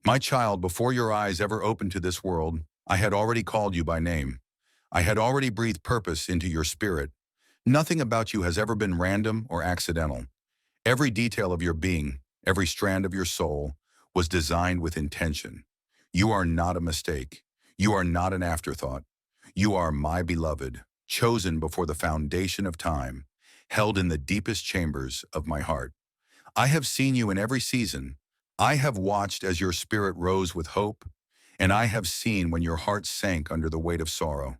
My child, before your eyes ever opened to this world, I had already called you by name. I had already breathed purpose into your spirit. Nothing about you has ever been random or accidental. Every detail of your being, every strand of your soul, was designed with intention. You are not a mistake. You are not an afterthought. You are my beloved, chosen before the foundation of time, held in the deepest chambers of my heart. I have seen you in every season. I have watched as your spirit rose with hope, and I have seen when your heart sank under the weight of sorrow.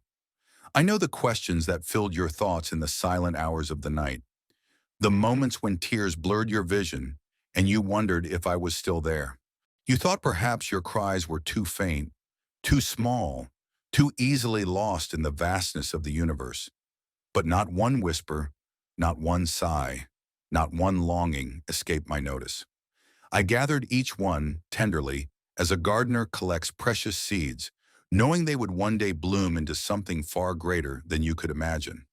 I know the questions that filled your thoughts in the silent hours of the night, the moments when tears blurred your vision and you wondered if I was still there. You thought perhaps your cries were too faint, too small, too easily lost in the vastness of the universe. But not one whisper, not one sigh, not one longing escaped my notice. I gathered each one tenderly as a gardener collects precious seeds, knowing they would one day bloom into something far greater than you could imagine.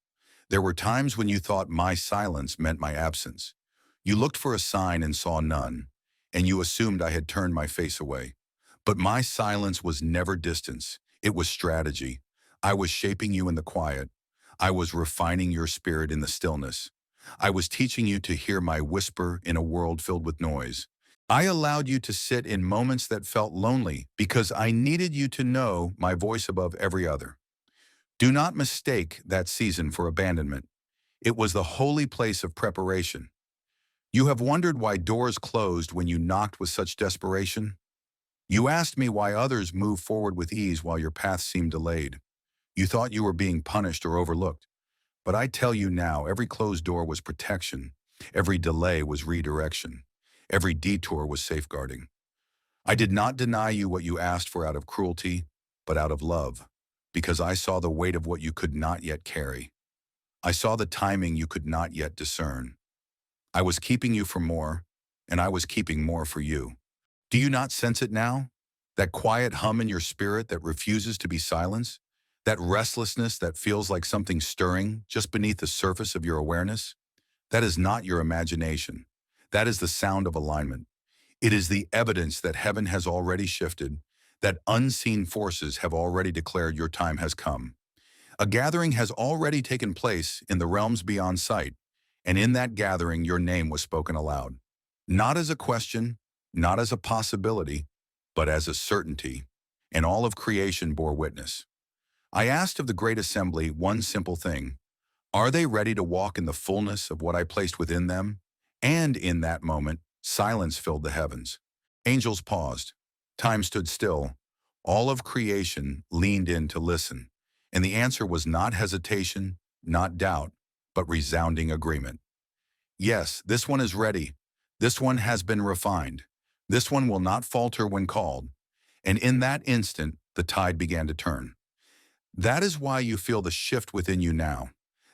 There were times when you thought my silence meant my absence. You looked for a sign and saw none, and you assumed I had turned my face away. But my silence was never distance. It was strategy. I was shaping you in the quiet. I was refining your spirit in the stillness. I was teaching you to hear my whisper in a world filled with noise. I allowed you to sit in moments that felt lonely because I needed you to know my voice above every other. Do not mistake that season for abandonment. It was the holy place of preparation. You have wondered why doors closed when you knocked with such desperation? You asked me why others moved forward with ease while your path seemed delayed. You thought you were being punished or overlooked. But I tell you now, every closed door was protection. Every delay was redirection. Every detour was safeguarding. I did not deny you what you asked for out of cruelty, but out of love, because I saw the weight of what you could not yet carry. I saw the timing you could not yet discern. I was keeping you for more, and I was keeping more for you. Do you not sense it now? That quiet hum in your spirit that refuses to be silenced? That restlessness that feels like something stirring just beneath the surface of your awareness? That is not your imagination. That is the sound of alignment. It is the evidence that heaven has already shifted, that unseen forces have already declared your time has come. A gathering has already taken place in the realms beyond sight, and in that gathering your name was spoken aloud. Not as a question, not as a possibility, but as a certainty, and all of creation bore witness. I asked of the great assembly one simple thing: are they ready to walk in the fullness of what I placed within them? And in that moment, silence filled the heavens. Angels paused. Time stood still. All of creation leaned in to listen. And the answer was not hesitation, not doubt, but resounding agreement. Yes, this one is ready. This one has been refined. This one will not falter when called. And in that instant, the tide began to turn. That is why you feel the shift within you now.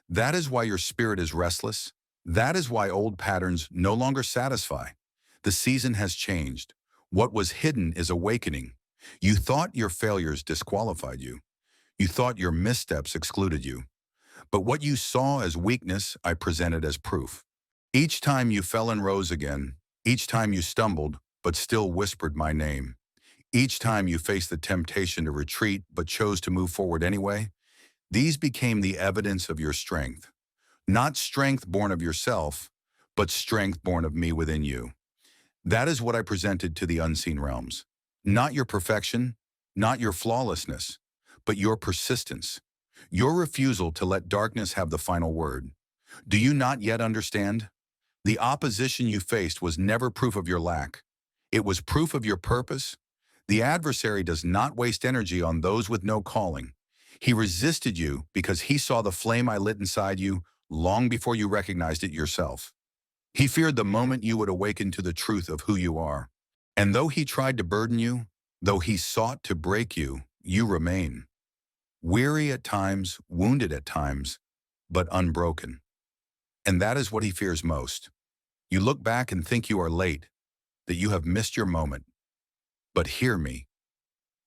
That is why your spirit is restless. That is why old patterns no longer satisfy. The season has changed. What was hidden is awakening. You thought your failures disqualified you. You thought your missteps excluded you. But what you saw as weakness, I presented as proof. Each time you fell and rose again, each time you stumbled, but still whispered my name, each time you faced the temptation to retreat but chose to move forward anyway, these became the evidence of your strength. Not strength born of yourself, but strength born of me within you. That is what I presented to the unseen realms. Not your perfection, not your flawlessness, but your persistence. Your refusal to let darkness have the final word. Do you not yet understand? The opposition you faced was never proof of your lack. It was proof of your purpose. The adversary does not waste energy on those with no calling. He resisted you because he saw the flame I lit inside you long before you recognized it yourself. He feared the moment you would awaken to the truth of who you are. And though he tried to burden you, though he sought to break you, you remain. Weary at times, wounded at times, but unbroken. And that is what he fears most. You look back and think you are late, that you have missed your moment. But hear me.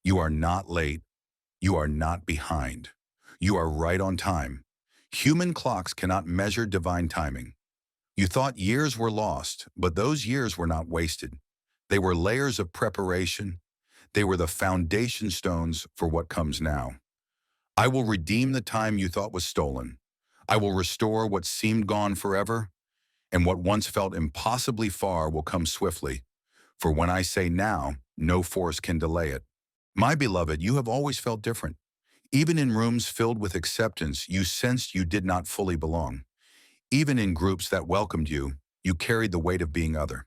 You are not late. You are not behind. You are right on time. Human clocks cannot measure divine timing. You thought years were lost, but those years were not wasted. They were layers of preparation. They were the foundation stones for what comes now. I will redeem the time you thought was stolen. I will restore what seemed gone forever, and what once felt impossibly far will come swiftly. For when I say now, no force can delay it. My beloved, you have always felt different. Even in rooms filled with acceptance, you sensed you did not fully belong. Even in groups that welcomed you, you carried the weight of being other.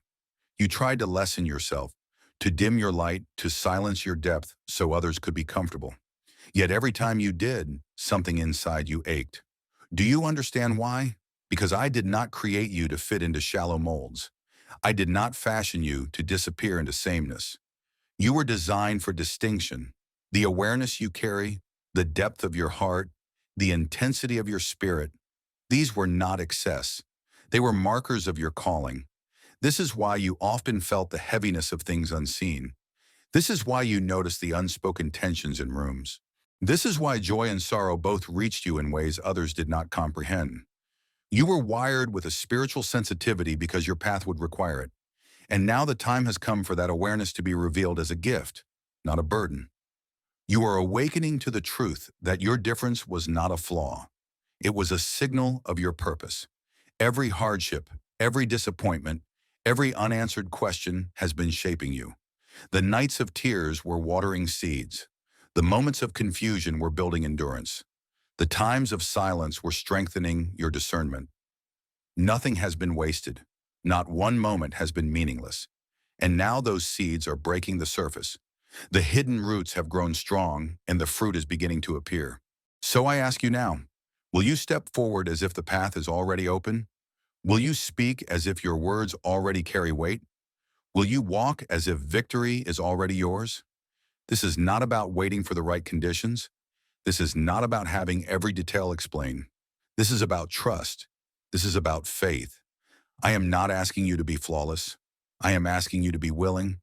You tried to lessen yourself, to dim your light, to silence your depth so others could be comfortable. Yet every time you did, something inside you ached. Do you understand why? Because I did not create you to fit into shallow molds. I did not fashion you to disappear into sameness. You were designed for distinction. The awareness you carry, the depth of your heart, the intensity of your spirit, these were not excess. They were markers of your calling. This is why you often felt the heaviness of things unseen. This is why you noticed the unspoken tensions in rooms. This is why joy and sorrow both reached you in ways others did not comprehend. You were wired with a spiritual sensitivity because your path would require it. And now the time has come for that awareness to be revealed as a gift, not a burden. You are awakening to the truth that your difference was not a flaw. It was a signal of your purpose. Every hardship, every disappointment, every unanswered question has been shaping you. The nights of tears were watering seeds. The moments of confusion were building endurance. The times of silence were strengthening your discernment. Nothing has been wasted. Not one moment has been meaningless. And now those seeds are breaking the surface. The hidden roots have grown strong, and the fruit is beginning to appear. So I ask you now, will you step forward as if the path is already open? Will you speak as if your words already carry weight? Will you walk as if victory is already yours? This is not about waiting for the right conditions. This is not about having every detail explained. This is about trust. This is about faith. I am not asking you to be flawless. I am asking you to be willing.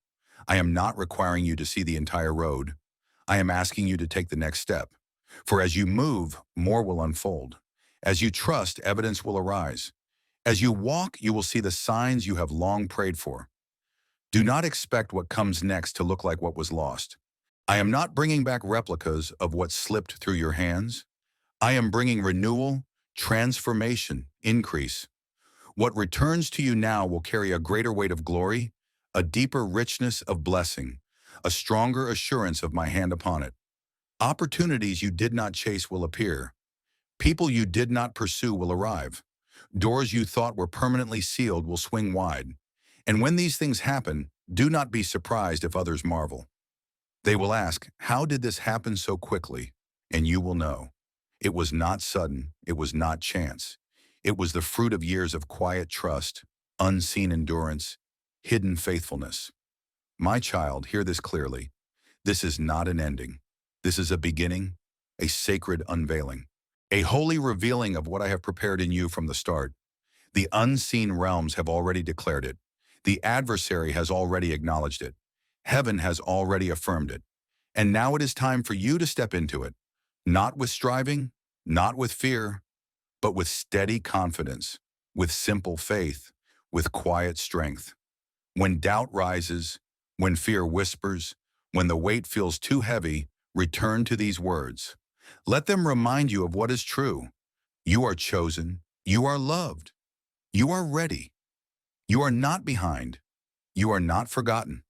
I am not requiring you to see the entire road. I am asking you to take the next step. For as you move, more will unfold. As you trust, evidence will arise. As you walk, you will see the signs you have long prayed for. Do not expect what comes next to look like what was lost. I am not bringing back replicas of what slipped through your hands. I am bringing renewal, transformation, increase. What returns to you now will carry a greater weight of glory, a deeper richness of blessing, a stronger assurance of my hand upon it. Opportunities you did not chase will appear. People you did not pursue will arrive. Doors you thought were permanently sealed will swing wide. And when these things happen, do not be surprised if others marvel. They will ask, how did this happen so quickly? And you will know. It was not sudden. It was not chance. It was the fruit of years of quiet trust, unseen endurance, hidden faithfulness. My child, hear this clearly. This is not an ending. This is a beginning, a sacred unveiling, a holy revealing of what I have prepared in you from the start. The unseen realms have already declared it. The adversary has already acknowledged it. Heaven has already affirmed it. And now it is time for you to step into it, not with striving, not with fear, but with steady confidence, with simple faith, with quiet strength. When doubt rises, when fear whispers, when the weight feels too heavy, return to these words. Let them remind you of what is true. You are chosen. You are loved. You are ready. You are not behind. You are not forgotten.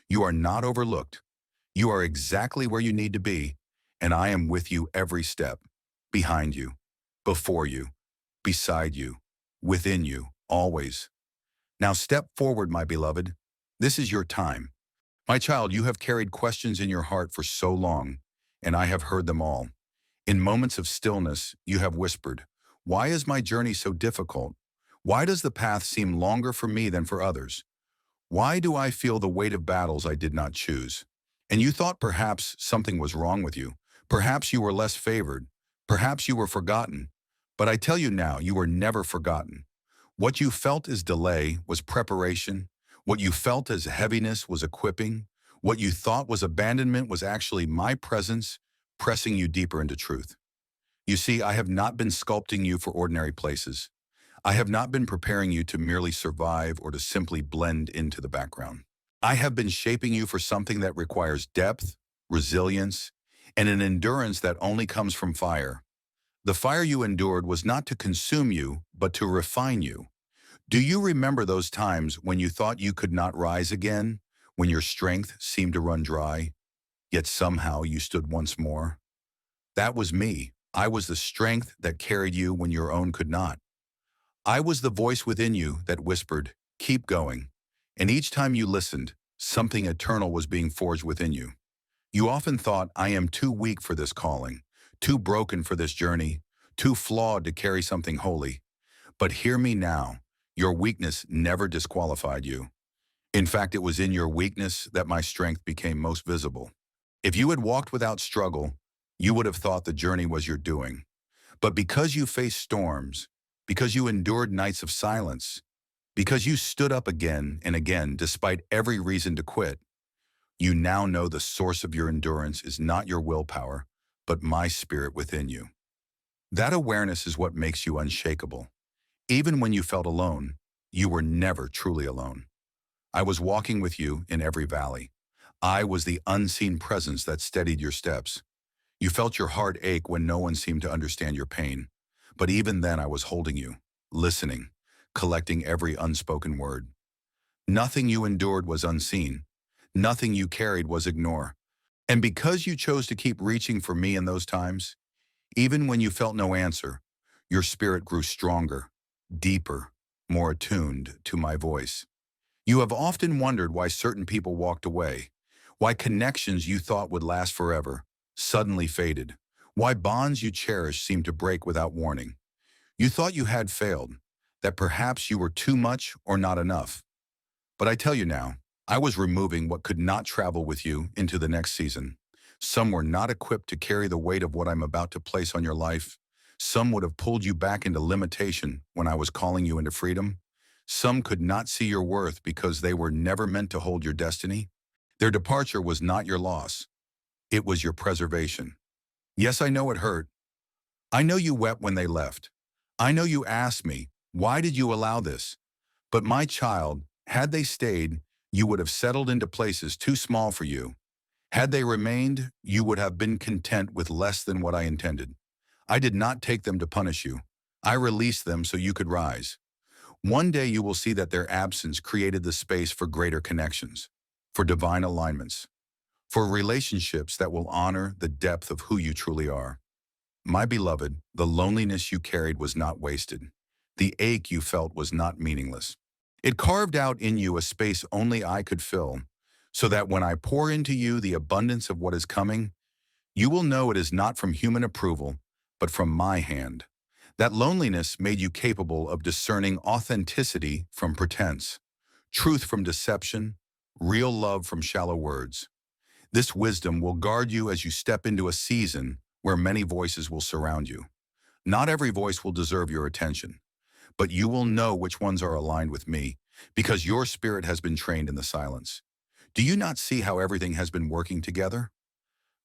You are not overlooked. You are exactly where you need to be, and I am with you every step, behind you, before you, beside you, within you, always. Now step forward, my beloved. This is your time. My child, you have carried questions in your heart for so long, and I have heard them all. In moments of stillness, you have whispered, why is my journey so difficult? Why does the path seem longer for me than for others? Why do I feel the weight of battles I did not choose? And you thought perhaps something was wrong with you. Perhaps you were less favored. Perhaps you were forgotten. But I tell you now, you were never forgotten. What you felt as delay was preparation. What you felt as heaviness was equipping. What you thought was abandonment was actually my presence pressing you deeper into truth. You see, I have not been sculpting you for ordinary places. I have not been preparing you to merely survive or to simply blend into the background. I have been shaping you for something that requires depth, resilience, and an endurance that only comes from fire. The fire you endured was not to consume you, but to refine you. Do you remember those times when you thought you could not rise again, when your strength seemed to run dry, yet somehow you stood once more? That was me. I was the strength that carried you when your own could not. I was the voice within you that whispered, "Keep going." And each time you listened, something eternal was being forged within you. You often thought, "I am too weak for this calling, too broken for this journey, too flawed to carry something holy." But hear me now. Your weakness never disqualified you. In fact, it was in your weakness that my strength became most visible. If you had walked without struggle, you would have thought the journey was your doing. But because you faced storms, because you endured nights of silence, because you stood up again and again despite every reason to quit, you now know the source of your endurance is not your willpower, but my spirit within you. That awareness is what makes you unshakable. Even when you felt alone, you were never truly alone. I was walking with you in every valley. I was the unseen presence that steadied your steps. You felt your heart ache when no one seemed to understand your pain. But even then I was holding you, listening, collecting every unspoken word. Nothing you endured was unseen. Nothing you carried was ignored. And because you chose to keep reaching for me in those times, even when you felt no answer, your spirit grew stronger, deeper, more attuned to my voice. You have often wondered why certain people walked away, why connections you thought would last forever suddenly faded, why bonds you cherished seemed to break without warning. You thought you had failed, that perhaps you were too much or not enough. But I tell you now, I was removing what could not travel with you into the next season. Some were not equipped to carry the weight of what I'm about to place on your life. Some would have pulled you back into limitation when I was calling you into freedom. Some could not see your worth because they were never meant to hold your destiny. Their departure was not your loss. It was your preservation. Yes, I know it hurt. I know you wept when they left. I know you asked me, "Why did you allow this?" But my child, had they stayed, you would have settled into places too small for you. Had they remained, you would have been content with less than what I intended. I did not take them to punish you. I released them so you could rise. One day you will see that their absence created the space for greater connections, for divine alignments, for relationships that will honor the depth of who you truly are. My beloved, the loneliness you carried was not wasted. The ache you felt was not meaningless. It carved out in you a space only I could fill, so that when I pour into you the abundance of what is coming, you will know it is not from human approval, but from my hand. That loneliness made you capable of discerning authenticity from pretense, truth from deception, real love from shallow words. This wisdom will guard you as you step into a season where many voices will surround you. Not every voice will deserve your attention, but you will know which ones are aligned with me because your spirit has been trained in the silence. Do you not see how everything has been working together?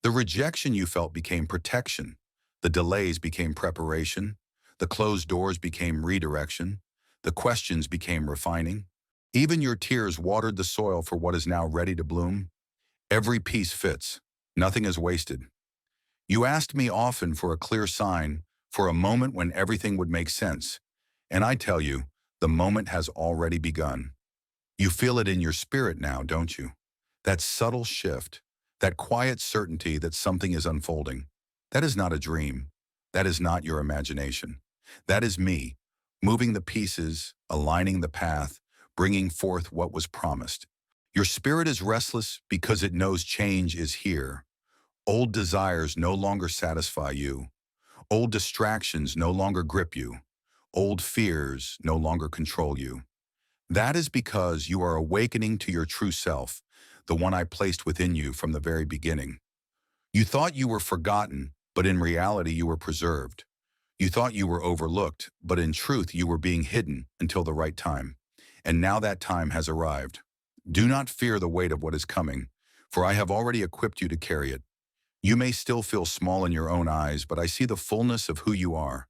The rejection you felt became protection. The delays became preparation. The closed doors became redirection. The questions became refining. Even your tears watered the soil for what is now ready to bloom. Every piece fits. Nothing is wasted. You asked me often for a clear sign, for a moment when everything would make sense. And I tell you, the moment has already begun. You feel it in your spirit now, don't you? That subtle shift, that quiet certainty that something is unfolding. That is not a dream. That is not your imagination. That is me, moving the pieces, aligning the path, bringing forth what was promised. Your spirit is restless because it knows change is here. Old desires no longer satisfy you. Old distractions no longer grip you. Old fears no longer control you. That is because you are awakening to your true self, the one I placed within you from the very beginning. You thought you were forgotten, but in reality you were preserved. You thought you were overlooked, but in truth you were being hidden until the right time. And now that time has arrived. Do not fear the weight of what is coming, for I have already equipped you to carry it. You may still feel small in your own eyes, but I see the fullness of who you are.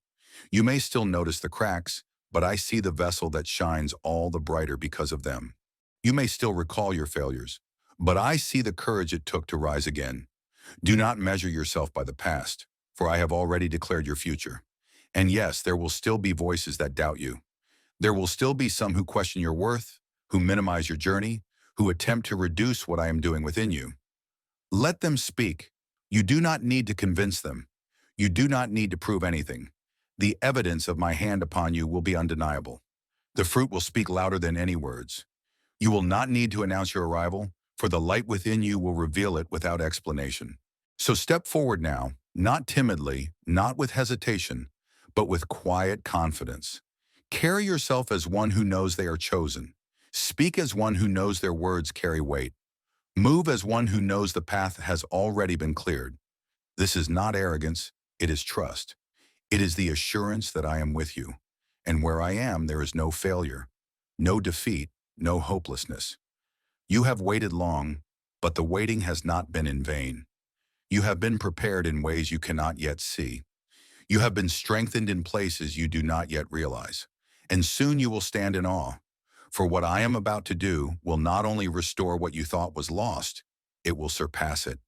You may still notice the cracks, but I see the vessel that shines all the brighter because of them. You may still recall your failures, but I see the courage it took to rise again. Do not measure yourself by the past, for I have already declared your future. And yes, there will still be voices that doubt you. There will still be some who question your worth, who minimize your journey, who attempt to reduce what I am doing within you. Let them speak. You do not need to convince them. You do not need to prove anything. The evidence of my hand upon you will be undeniable. The fruit will speak louder than any words. You will not need to announce your arrival, for the light within you will reveal it without explanation. So step forward now, not timidly, not with hesitation, but with quiet confidence. Carry yourself as one who knows they are chosen. Speak as one who knows their words carry weight. Move as one who knows the path has already been cleared. This is not arrogance, it is trust. It is the assurance that I am with you. And where I am, there is no failure, no defeat, no hopelessness. You have waited long, but the waiting has not been in vain. You have been prepared in ways you cannot yet see. You have been strengthened in places you do not yet realize. And soon you will stand in awe. For what I am about to do will not only restore what you thought was lost, it will surpass it.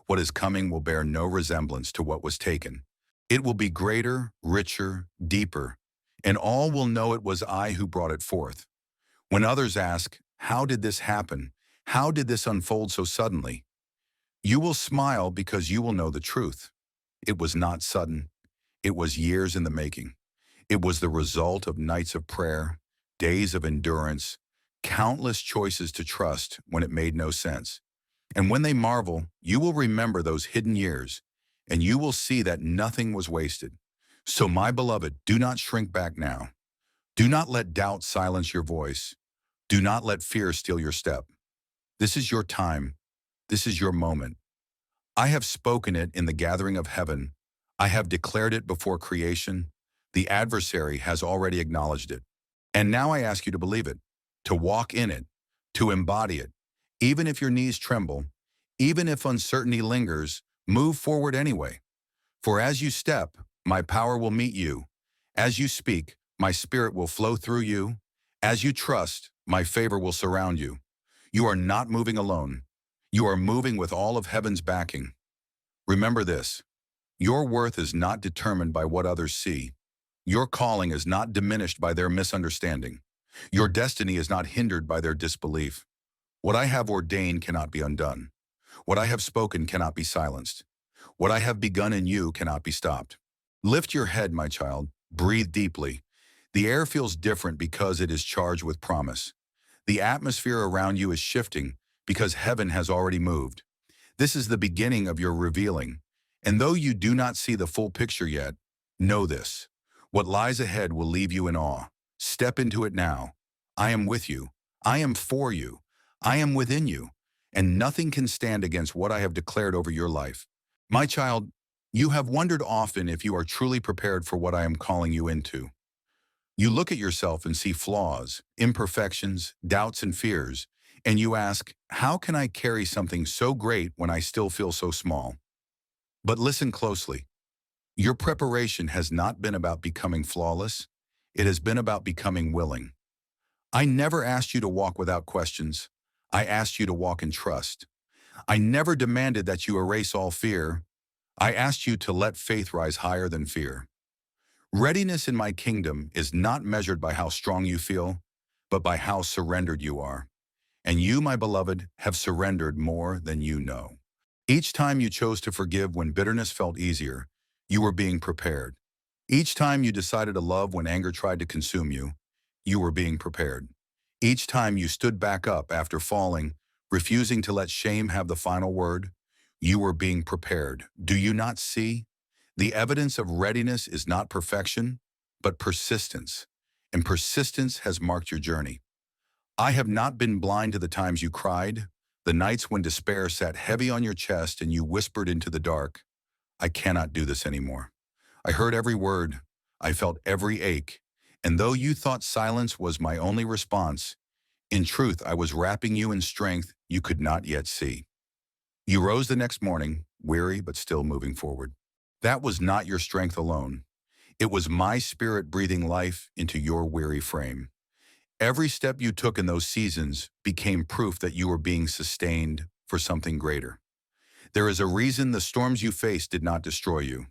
What is coming will bear no resemblance to what was taken. It will be greater, richer, deeper, and all will know it was I who brought it forth. When others ask, how did this happen? How did this unfold so suddenly? You will smile because you will know the truth. It was not sudden. It was years in the making. It was the result of nights of prayer, days of endurance, countless choices to trust when it made no sense. And when they marvel, you will remember those hidden years, and you will see that nothing was wasted. So, my beloved, do not shrink back now. Do not let doubt silence your voice. Do not let fear steal your step. This is your time. This is your moment. I have spoken it in the gathering of heaven. I have declared it before creation. The adversary has already acknowledged it. And now I ask you to believe it, to walk in it, to embody it. Even if your knees tremble, even if uncertainty lingers, move forward anyway. For as you step, my power will meet you. As you speak, my spirit will flow through you. As you trust, my favor will surround you. You are not moving alone. You are moving with all of heaven's backing. Remember this, your worth is not determined by what others see. Your calling is not diminished by their misunderstanding. Your destiny is not hindered by their disbelief. What I have ordained cannot be undone. What I have spoken cannot be silenced. What I have begun in you cannot be stopped. Lift your head, my child. Breathe deeply. The air feels different because it is charged with promise. The atmosphere around you is shifting because heaven has already moved. This is the beginning of your revealing. And though you do not see the full picture yet, know this. What lies ahead will leave you in awe. Step into it now. I am with you. I am for you. I am within you. And nothing can stand against what I have declared over your life. My child, you have wondered often if you are truly prepared for what I am calling you into. You look at yourself and see flaws, imperfections, doubts, and fears, and you ask, how can I carry something so great when I still feel so small? But listen closely. Your preparation has not been about becoming flawless. It has been about becoming willing. I never asked you to walk without questions. I asked you to walk in trust. I never demanded that you erase all fear. I asked you to let faith rise higher than fear. Readiness in my kingdom is not measured by how strong you feel, but by how surrendered you are. And you, my beloved, have surrendered more than you know. Each time you chose to forgive when bitterness felt easier, you were being prepared. Each time you decided to love when anger tried to consume you, you were being prepared. Each time you stood back up after falling, refusing to let shame have the final word, you were being prepared. Do you not see? The evidence of readiness is not perfection, but persistence. And persistence has marked your journey. I have not been blind to the times you cried, the nights when despair sat heavy on your chest and you whispered into the dark, I cannot do this anymore. I heard every word. I felt every ache. And though you thought silence was my only response, in truth, I was wrapping you in strength you could not yet see. You rose the next morning, weary but still moving forward. That was not your strength alone. It was my spirit breathing life into your weary frame. Every step you took in those seasons became proof that you were being sustained for something greater. There is a reason the storms you faced did not destroy you.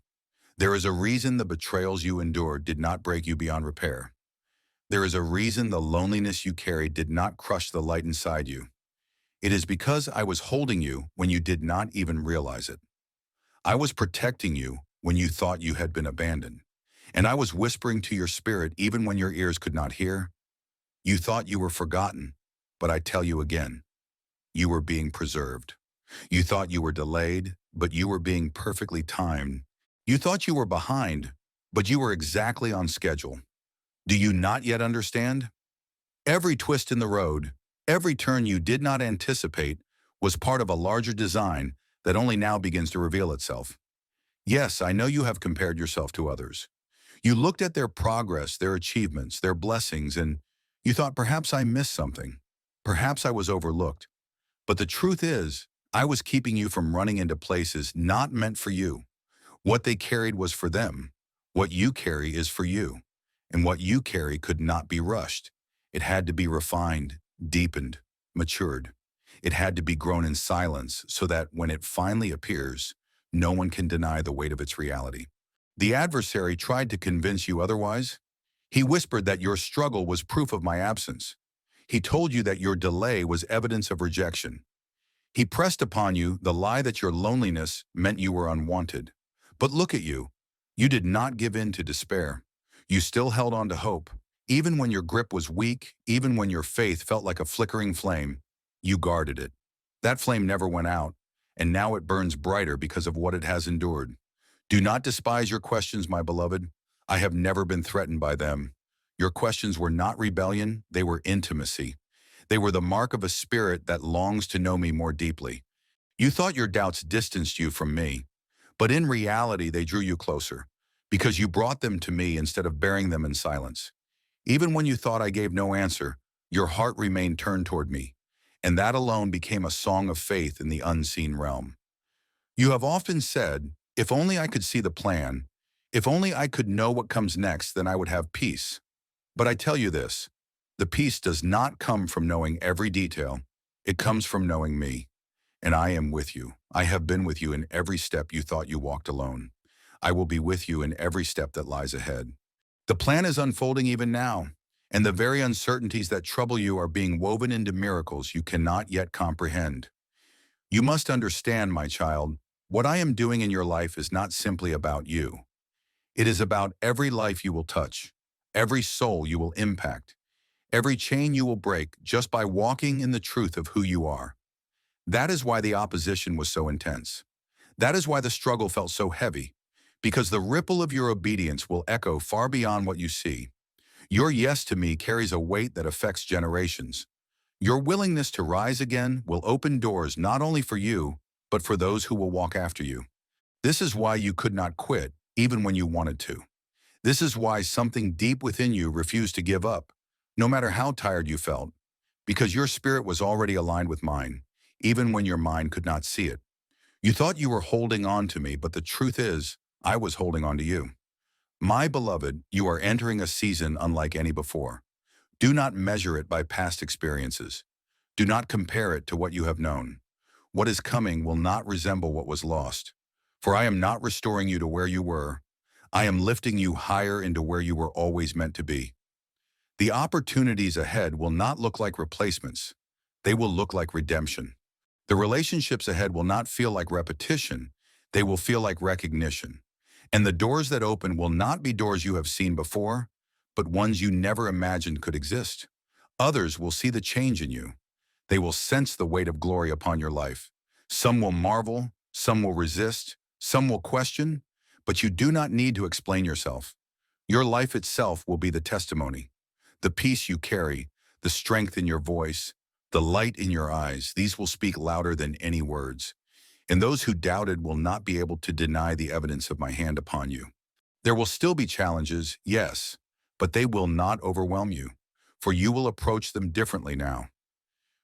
There is a reason the betrayals you endured did not break you beyond repair. There is a reason the loneliness you carried did not crush the light inside you. It is because I was holding you when you did not even realize it. I was protecting you when you thought you had been abandoned. And I was whispering to your spirit even when your ears could not hear. You thought you were forgotten, but I tell you again, you were being preserved. You thought you were delayed, but you were being perfectly timed. You thought you were behind, but you were exactly on schedule. Do you not yet understand? Every twist in the road, every turn you did not anticipate, was part of a larger design that only now begins to reveal itself. Yes, I know you have compared yourself to others. You looked at their progress, their achievements, their blessings, and you thought perhaps I missed something. Perhaps I was overlooked. But the truth is, I was keeping you from running into places not meant for you. What they carried was for them. What you carry is for you. And what you carry could not be rushed. It had to be refined, deepened, matured. It had to be grown in silence so that when it finally appears, no one can deny the weight of its reality. The adversary tried to convince you otherwise. He whispered that your struggle was proof of my absence. He told you that your delay was evidence of rejection. He pressed upon you the lie that your loneliness meant you were unwanted. But look at you. You did not give in to despair. You still held on to hope. Even when your grip was weak, even when your faith felt like a flickering flame, you guarded it. That flame never went out, and now it burns brighter because of what it has endured. Do not despise your questions, my beloved. I have never been threatened by them. Your questions were not rebellion, they were intimacy. They were the mark of a spirit that longs to know me more deeply. You thought your doubts distanced you from me, but in reality they drew you closer, because you brought them to me instead of bearing them in silence. Even when you thought I gave no answer, your heart remained turned toward me, and that alone became a song of faith in the unseen realm. You have often said, if only I could see the plan, if only I could know what comes next, then I would have peace. But I tell you this, the peace does not come from knowing every detail. It comes from knowing me. And I am with you. I have been with you in every step you thought you walked alone. I will be with you in every step that lies ahead. The plan is unfolding even now, and the very uncertainties that trouble you are being woven into miracles you cannot yet comprehend. You must understand, my child, what I am doing in your life is not simply about you. It is about every life you will touch, every soul you will impact, every chain you will break just by walking in the truth of who you are. That is why the opposition was so intense. That is why the struggle felt so heavy, because the ripple of your obedience will echo far beyond what you see. Your yes to me carries a weight that affects generations. Your willingness to rise again will open doors not only for you, but for those who will walk after you. This is why you could not quit, even when you wanted to. This is why something deep within you refused to give up, no matter how tired you felt, because your spirit was already aligned with mine, even when your mind could not see it. You thought you were holding on to me, but the truth is, I was holding on to you. My beloved, you are entering a season unlike any before. Do not measure it by past experiences. Do not compare it to what you have known. What is coming will not resemble what was lost. For I am not restoring you to where you were. I am lifting you higher into where you were always meant to be. The opportunities ahead will not look like replacements. They will look like redemption. The relationships ahead will not feel like repetition. They will feel like recognition. And the doors that open will not be doors you have seen before, but ones you never imagined could exist. Others will see the change in you. They will sense the weight of glory upon your life. Some will marvel, some will resist, some will question, but you do not need to explain yourself. Your life itself will be the testimony. The peace you carry, the strength in your voice, the light in your eyes, these will speak louder than any words. And those who doubted will not be able to deny the evidence of my hand upon you. There will still be challenges, yes, but they will not overwhelm you, for you will approach them differently now.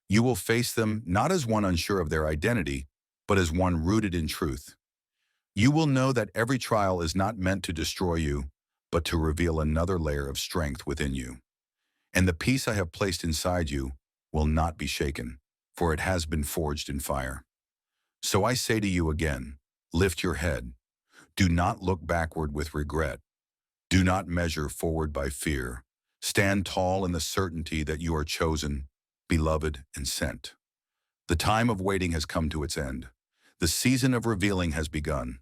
You will face them not as one unsure of their identity, but as one rooted in truth. You will know that every trial is not meant to destroy you, but to reveal another layer of strength within you. and the peace I have placed inside you will not be shaken, for it has been forged in fire. So I say to you again, lift your head. Do not look backward with regret. Do not measure forward by fear. Stand tall in the certainty that you are chosen, beloved, and sent. The time of waiting has come to its end. The season of revealing has begun.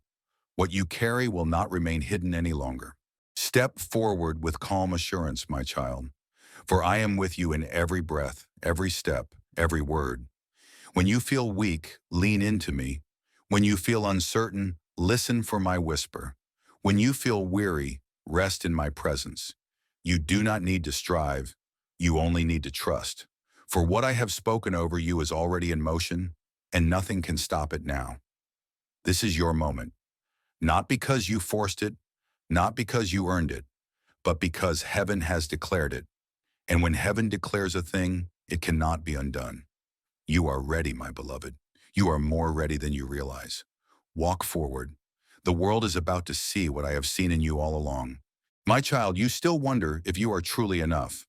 What you carry will not remain hidden any longer. Step forward with calm assurance, my child, for I am with you in every breath, every step, every word. When you feel weak, lean into me. When you feel uncertain, listen for my whisper. When you feel weary, rest in my presence. You do not need to strive. You only need to trust. For what I have spoken over you is already in motion, and nothing can stop it now. This is your moment. Not because you forced it, not because you earned it, but because heaven has declared it. And when heaven declares a thing, it cannot be undone. You are ready, my beloved. You are more ready than you realize. Walk forward. The world is about to see what I have seen in you all along. My child, you still wonder if you are truly enough.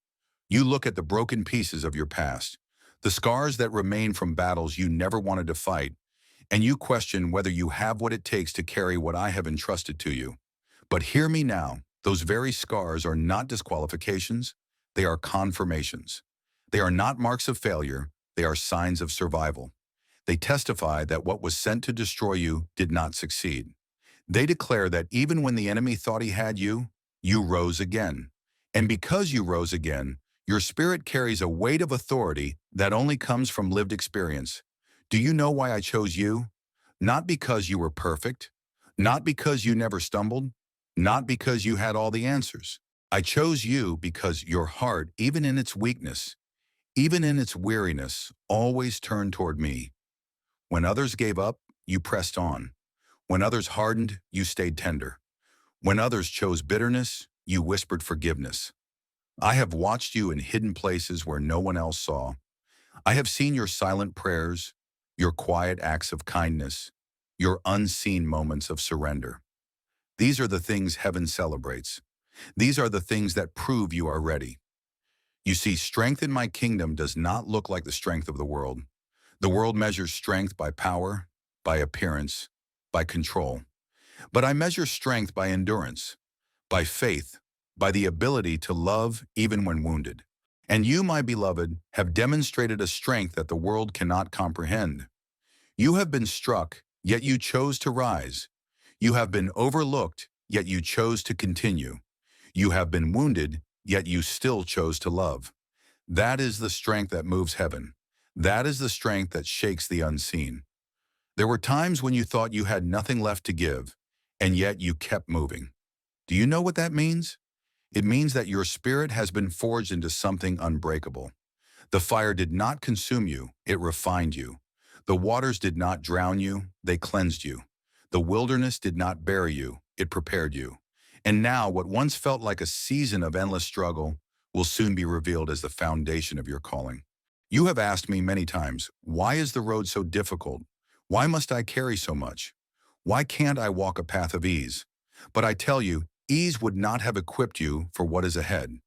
You look at the broken pieces of your past, the scars that remain from battles you never wanted to fight, and you question whether you have what it takes to carry what I have entrusted to you. But hear me now, those very scars are not disqualifications, they are confirmations. They are not marks of failure, they are signs of survival. They testify that what was sent to destroy you did not succeed. They declare that even when the enemy thought he had you rose again. And because you rose again, your spirit carries a weight of authority that only comes from lived experience. Do you know why I chose you? Not because you were perfect, not because you never stumbled, not because you had all the answers. I chose you because your heart, even in its weakness, even in its weariness, always turned toward me. When others gave up, you pressed on. When others hardened, you stayed tender. When others chose bitterness, you whispered forgiveness. I have watched you in hidden places where no one else saw. I have seen your silent prayers, your quiet acts of kindness, your unseen moments of surrender. These are the things heaven celebrates. These are the things that prove you are ready. You see, strength in my kingdom does not look like the strength of the world. The world measures strength by power, by appearance, by control. But I measure strength by endurance, by faith, by the ability to love even when wounded. And you, my beloved, have demonstrated a strength that the world cannot comprehend. You have been struck, yet you chose to rise. You have been overlooked, yet you chose to continue. You have been wounded, yet you still chose to love. That is the strength that moves heaven. That is the strength that shakes the unseen. There were times when you thought you had nothing left to give, and yet you kept moving. Do you know what that means? It means that your spirit has been forged into something unbreakable. The fire did not consume you, it refined you. The waters did not drown you, they cleansed you. The wilderness did not bury you, it prepared you. And now what once felt like a season of endless struggle will soon be revealed as the foundation of your calling. You have asked me many times, why is the road so difficult? Why must I carry so much? Why can't I walk a path of ease? But I tell you, ease would not have equipped you for what is ahead.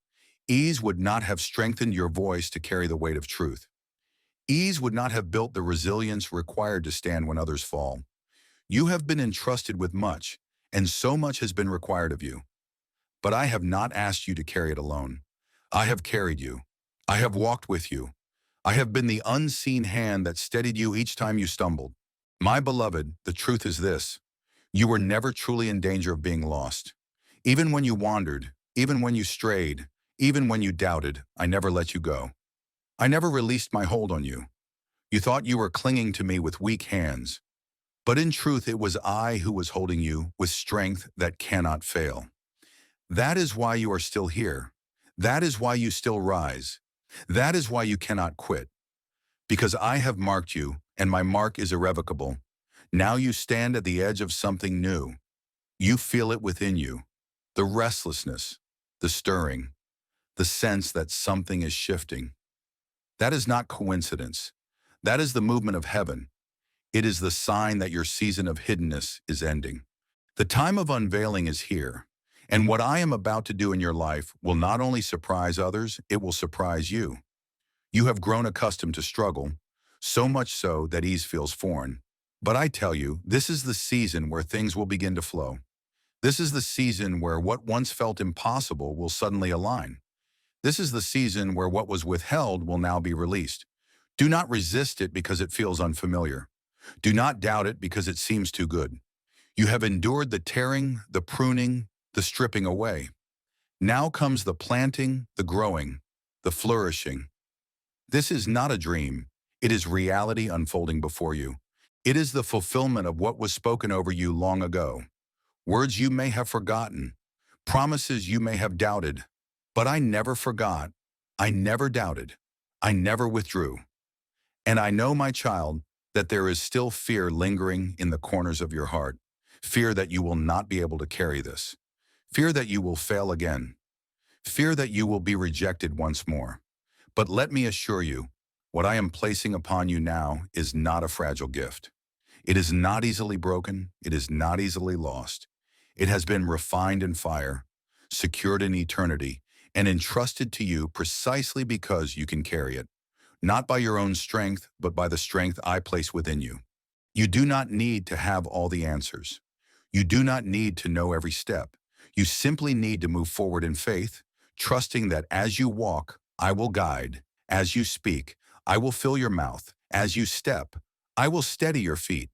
Ease would not have strengthened your voice to carry the weight of truth. Ease would not have built the resilience required to stand when others fall. You have been entrusted with much, and so much has been required of you. But I have not asked you to carry it alone. I have carried you. I have walked with you. I have been the unseen hand that steadied you each time you stumbled. My beloved, the truth is this. You were never truly in danger of being lost. Even when you wandered, even when you strayed, even when you doubted, I never let you go. I never released my hold on you. You thought you were clinging to me with weak hands. But in truth, it was I who was holding you with strength that cannot fail. That is why you are still here. That is why you still rise. That is why you cannot quit. Because I have marked you, and my mark is irrevocable. Now you stand at the edge of something new. You feel it within you. The restlessness, the stirring, the sense that something is shifting. That is not coincidence. That is the movement of heaven. It is the sign that your season of hiddenness is ending. The time of unveiling is here, And what I am about to do in your life will not only surprise others, it will surprise you. You have grown accustomed to struggle, so much so that ease feels foreign. But I tell you, this is the season where things will begin to flow. This is the season where what once felt impossible will suddenly align. This is the season where what was withheld will now be released. Do not resist it because it feels unfamiliar. Do not doubt it because it seems too good. You have endured the tearing, the pruning, the stripping away. Now comes the planting, the growing, the flourishing. This is not a dream. It is reality unfolding before you. It is the fulfillment of what was spoken over you long ago. Words you may have forgotten, promises you may have doubted. But I never forgot. I never doubted. I never withdrew. And I know, my child, that there is still fear lingering in the corners of your heart. Fear that you will not be able to carry this. Fear that you will fail again. Fear that you will be rejected once more. But let me assure you, what I am placing upon you now is not a fragile gift. It is not easily broken. It is not easily lost. It has been refined in fire, secured in eternity, and entrusted to you precisely because you can carry it, not by your own strength, but by the strength I place within you. You do not need to have all the answers. You do not need to know every step. You simply need to move forward in faith, trusting that as you walk, I will guide. As you speak, I will fill your mouth. As you step, I will steady your feet.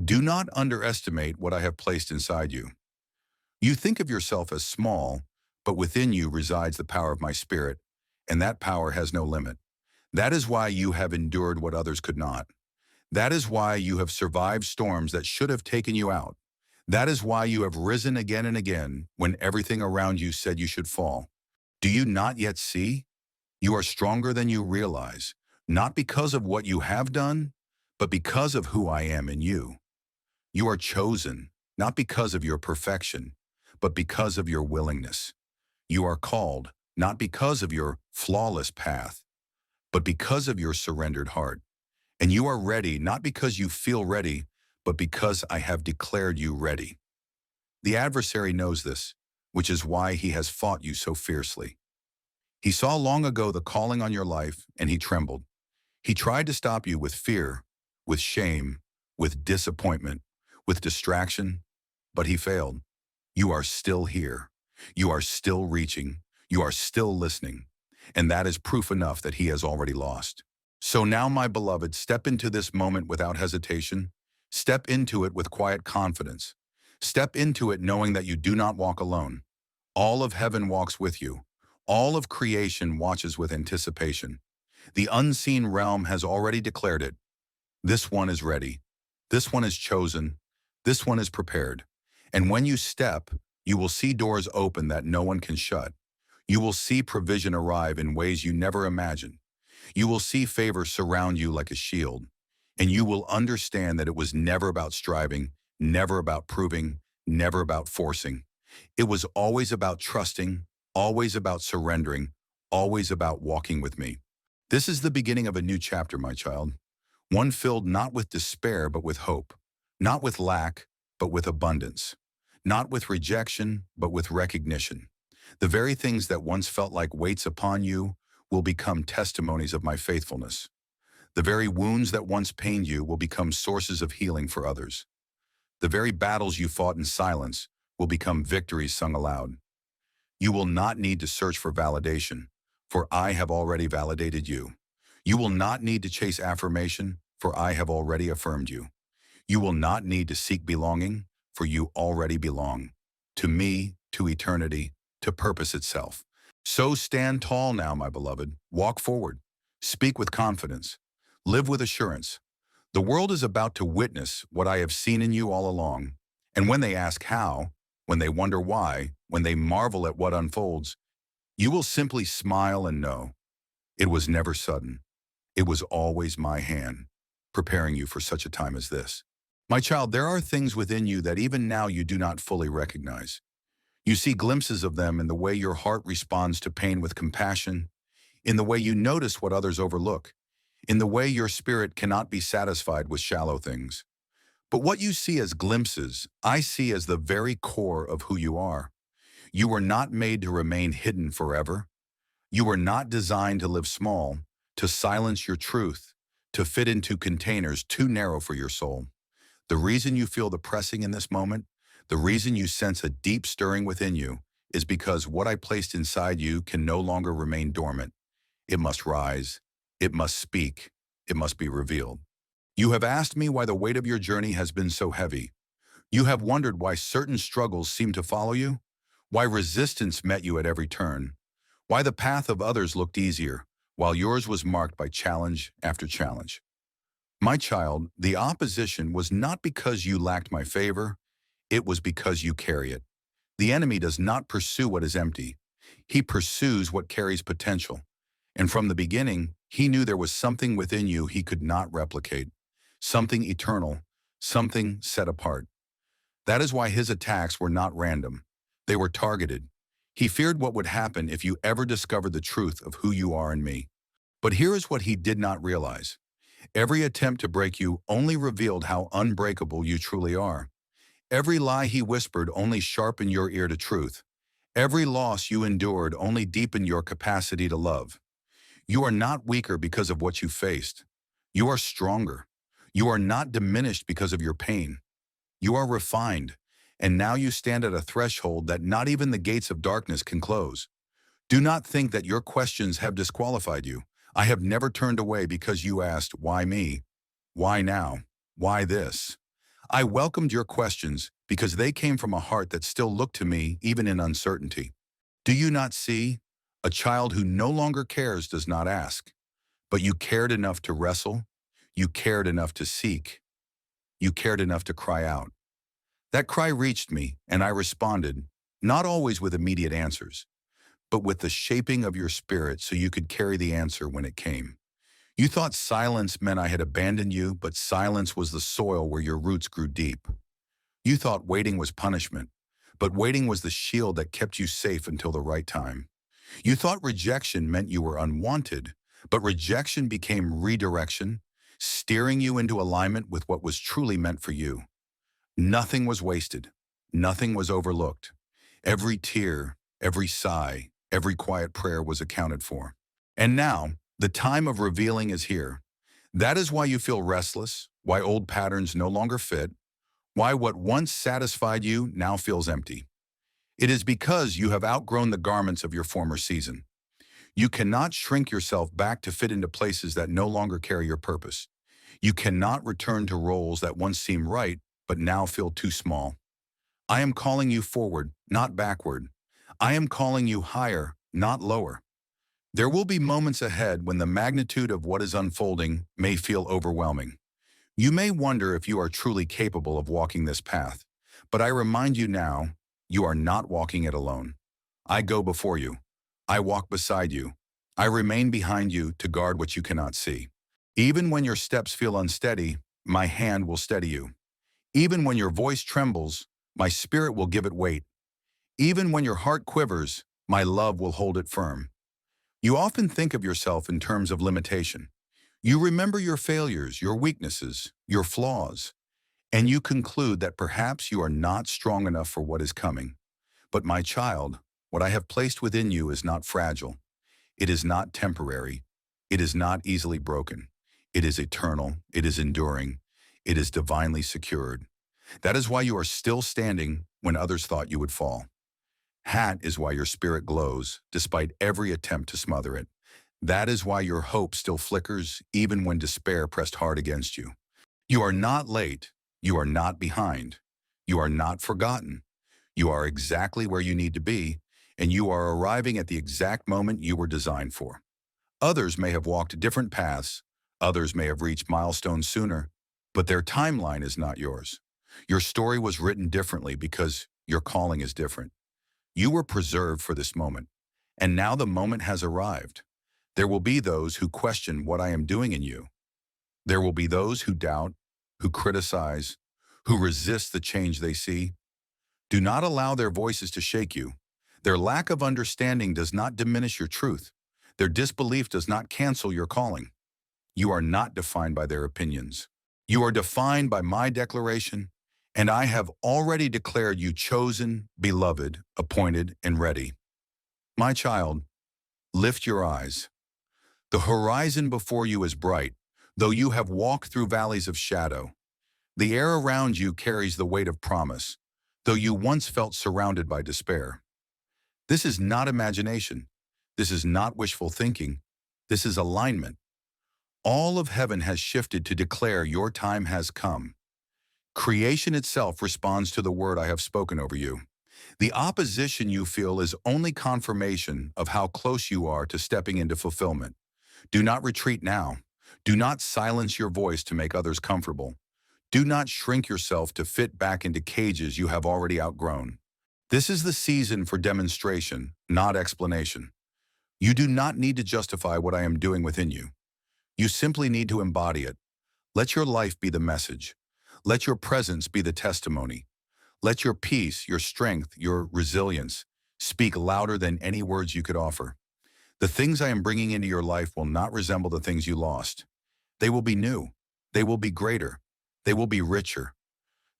Do not underestimate what I have placed inside you. You think of yourself as small, but within you resides the power of my Spirit, and that power has no limit. That is why you have endured what others could not. That is why you have survived storms that should have taken you out. That is why you have risen again and again when everything around you said you should fall. Do you not yet see? You are stronger than you realize, not because of what you have done, but because of who I am in you. You are chosen, not because of your perfection, but because of your willingness. You are called, not because of your flawless path, but because of your surrendered heart. And you are ready, not because you feel ready, but because I have declared you ready. The adversary knows this, which is why he has fought you so fiercely. He saw long ago the calling on your life, and he trembled. He tried to stop you with fear, with shame, with disappointment, with distraction, but he failed. You are still here. You are still reaching. You are still listening. And that is proof enough that he has already lost. So now, my beloved, step into this moment without hesitation. Step into it with quiet confidence. Step into it knowing that you do not walk alone. All of heaven walks with you. All of creation watches with anticipation. The unseen realm has already declared it. This one is ready. This one is chosen. This one is prepared. And when you step, you will see doors open that no one can shut. You will see provision arrive in ways you never imagined. You will see favor surround you like a shield. And you will understand that it was never about striving, never about proving, never about forcing. It was always about trusting, always about surrendering, always about walking with me. This is the beginning of a new chapter, my child. One filled not with despair, but with hope. Not with lack, but with abundance. Not with rejection, but with recognition. The very things that once felt like weights upon you will become testimonies of my faithfulness. The very wounds that once pained you will become sources of healing for others. The very battles you fought in silence will become victories sung aloud. You will not need to search for validation, for I have already validated you. You will not need to chase affirmation, for I have already affirmed you. You will not need to seek belonging, for you already belong. To me, to eternity, to purpose itself. So stand tall now, my beloved. Walk forward. Speak with confidence. Live with assurance. The world is about to witness what I have seen in you all along. And when they ask how, when they wonder why, when they marvel at what unfolds, you will simply smile and know it was never sudden. It was always my hand, preparing you for such a time as this. My child, there are things within you that even now you do not fully recognize. You see glimpses of them in the way your heart responds to pain with compassion, in the way you notice what others overlook, in the way your spirit cannot be satisfied with shallow things. But what you see as glimpses, I see as the very core of who you are. You were not made to remain hidden forever. You were not designed to live small, to silence your truth, to fit into containers too narrow for your soul. The reason you feel the pressing in this moment, the reason you sense a deep stirring within you, is because what I placed inside you can no longer remain dormant. It must rise. It must speak. It must be revealed. You have asked me why the weight of your journey has been so heavy. You have wondered why certain struggles seem to follow you, why resistance met you at every turn, why the path of others looked easier, while yours was marked by challenge after challenge. My child, the opposition was not because you lacked my favor, it was because you carry it. The enemy does not pursue what is empty. He pursues what carries potential. And from the beginning, he knew there was something within you he could not replicate, something eternal, something set apart. That is why his attacks were not random. They were targeted. He feared what would happen if you ever discovered the truth of who you are in me. But here is what he did not realize. Every attempt to break you only revealed how unbreakable you truly are. Every lie he whispered only sharpened your ear to truth. Every loss you endured only deepened your capacity to love. You are not weaker because of what you faced. You are stronger. You are not diminished because of your pain. You are refined, and now you stand at a threshold that not even the gates of darkness can close. Do not think that your questions have disqualified you. I have never turned away because you asked, why me? Why now? Why this? I welcomed your questions because they came from a heart that still looked to me even in uncertainty. Do you not see? A child who no longer cares does not ask. But you cared enough to wrestle. You cared enough to seek. You cared enough to cry out. That cry reached me, and I responded, not always with immediate answers, but with the shaping of your spirit so you could carry the answer when it came. You thought silence meant I had abandoned you, but silence was the soil where your roots grew deep. You thought waiting was punishment, but waiting was the shield that kept you safe until the right time. You thought rejection meant you were unwanted, but rejection became redirection, steering you into alignment with what was truly meant for you. Nothing was wasted. Nothing was overlooked. Every tear, every sigh, every quiet prayer was accounted for. And now, the time of revealing is here. That is why you feel restless, why old patterns no longer fit, why what once satisfied you now feels empty. It is because you have outgrown the garments of your former season. You cannot shrink yourself back to fit into places that no longer carry your purpose. You cannot return to roles that once seemed right, but now feel too small. I am calling you forward, not backward. I am calling you higher, not lower. There will be moments ahead when the magnitude of what is unfolding may feel overwhelming. You may wonder if you are truly capable of walking this path, but I remind you now, you are not walking it alone. I go before you. I walk beside you. I remain behind you to guard what you cannot see. Even when your steps feel unsteady, my hand will steady you. Even when your voice trembles, my spirit will give it weight. Even when your heart quivers, my love will hold it firm. You often think of yourself in terms of limitation. You remember your failures, your weaknesses, your flaws, and you conclude that perhaps you are not strong enough for what is coming. But my child, what I have placed within you is not fragile. It is not temporary. It is not easily broken. It is eternal. It is enduring. It is divinely secured. That is why you are still standing when others thought you would fall. That is why your spirit glows, despite every attempt to smother it. That is why your hope still flickers, even when despair pressed hard against you. You are not late. You are not behind. You are not forgotten. You are exactly where you need to be, and you are arriving at the exact moment you were designed for. Others may have walked different paths. Others may have reached milestones sooner, but their timeline is not yours. Your story was written differently because your calling is different. You were preserved for this moment, and now the moment has arrived. There will be those who question what I am doing in you. There will be those who doubt, who criticize, who resist the change they see. Do not allow their voices to shake you. Their lack of understanding does not diminish your truth. Their disbelief does not cancel your calling. You are not defined by their opinions. You are defined by my declaration, And I have already declared you chosen, beloved, appointed, and ready. My child, lift your eyes. The horizon before you is bright, though you have walked through valleys of shadow. The air around you carries the weight of promise, though you once felt surrounded by despair. This is not imagination. This is not wishful thinking. This is alignment. All of heaven has shifted to declare your time has come. Creation itself responds to the word I have spoken over you. The opposition you feel is only confirmation of how close you are to stepping into fulfillment. Do not retreat now. Do not silence your voice to make others comfortable. Do not shrink yourself to fit back into cages you have already outgrown. This is the season for demonstration, not explanation. You do not need to justify what I am doing within you. You simply need to embody it. Let your life be the message. Let your presence be the testimony. Let your peace, your strength, your resilience speak louder than any words you could offer. The things I am bringing into your life will not resemble the things you lost. They will be new. They will be greater. They will be richer.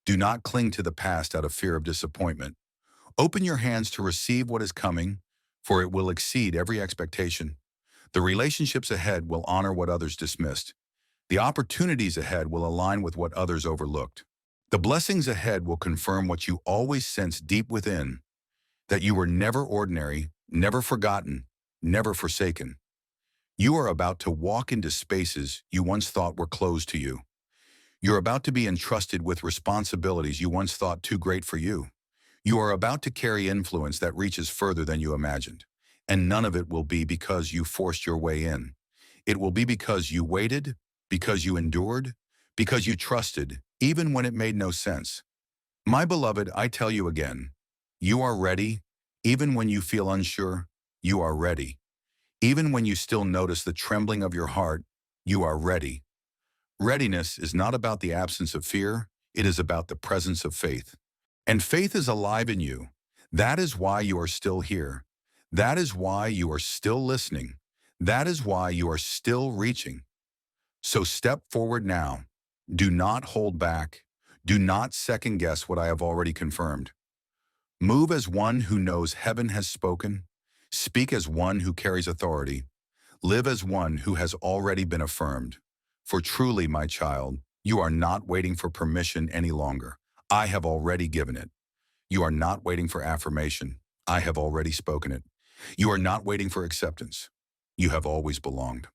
Do not cling to the past out of fear of disappointment. Open your hands to receive what is coming, for it will exceed every expectation. The relationships ahead will honor what others dismissed. The opportunities ahead will align with what others overlooked. The blessings ahead will confirm what you always sensed deep within, that you were never ordinary, never forgotten, never forsaken. You are about to walk into spaces you once thought were closed to you. You're about to be entrusted with responsibilities you once thought too great for you. You are about to carry influence that reaches further than you imagined. And none of it will be because you forced your way in. It will be because you waited, because you endured, because you trusted, even when it made no sense. My beloved, I tell you again, you are ready. Even when you feel unsure, you are ready. Even when you still notice the trembling of your heart, you are ready. Readiness is not about the absence of fear, it is about the presence of faith. And faith is alive in you. That is why you are still here. That is why you are still listening. That is why you are still reaching. So step forward now. Do not hold back. Do not second guess what I have already confirmed. Move as one who knows heaven has spoken. Speak as one who carries authority. Live as one who has already been affirmed. For truly, my child, you are not waiting for permission any longer. I have already given it. You are not waiting for affirmation. I have already spoken it. You are not waiting for acceptance. You have always belonged.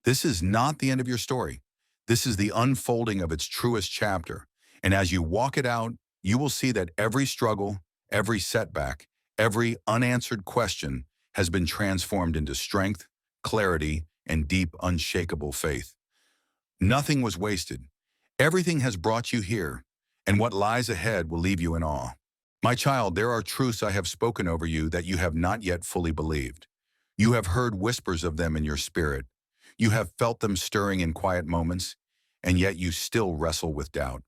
This is not the end of your story. This is the unfolding of its truest chapter. And as you walk it out, you will see that every struggle, every setback, every unanswered question has been transformed into strength, clarity, and deep, unshakable faith. Nothing was wasted. Everything has brought you here, and what lies ahead will leave you in awe. My child, there are truths I have spoken over you that you have not yet fully believed. You have heard whispers of them in your spirit. You have felt them stirring in quiet moments, and yet you still wrestle with doubt.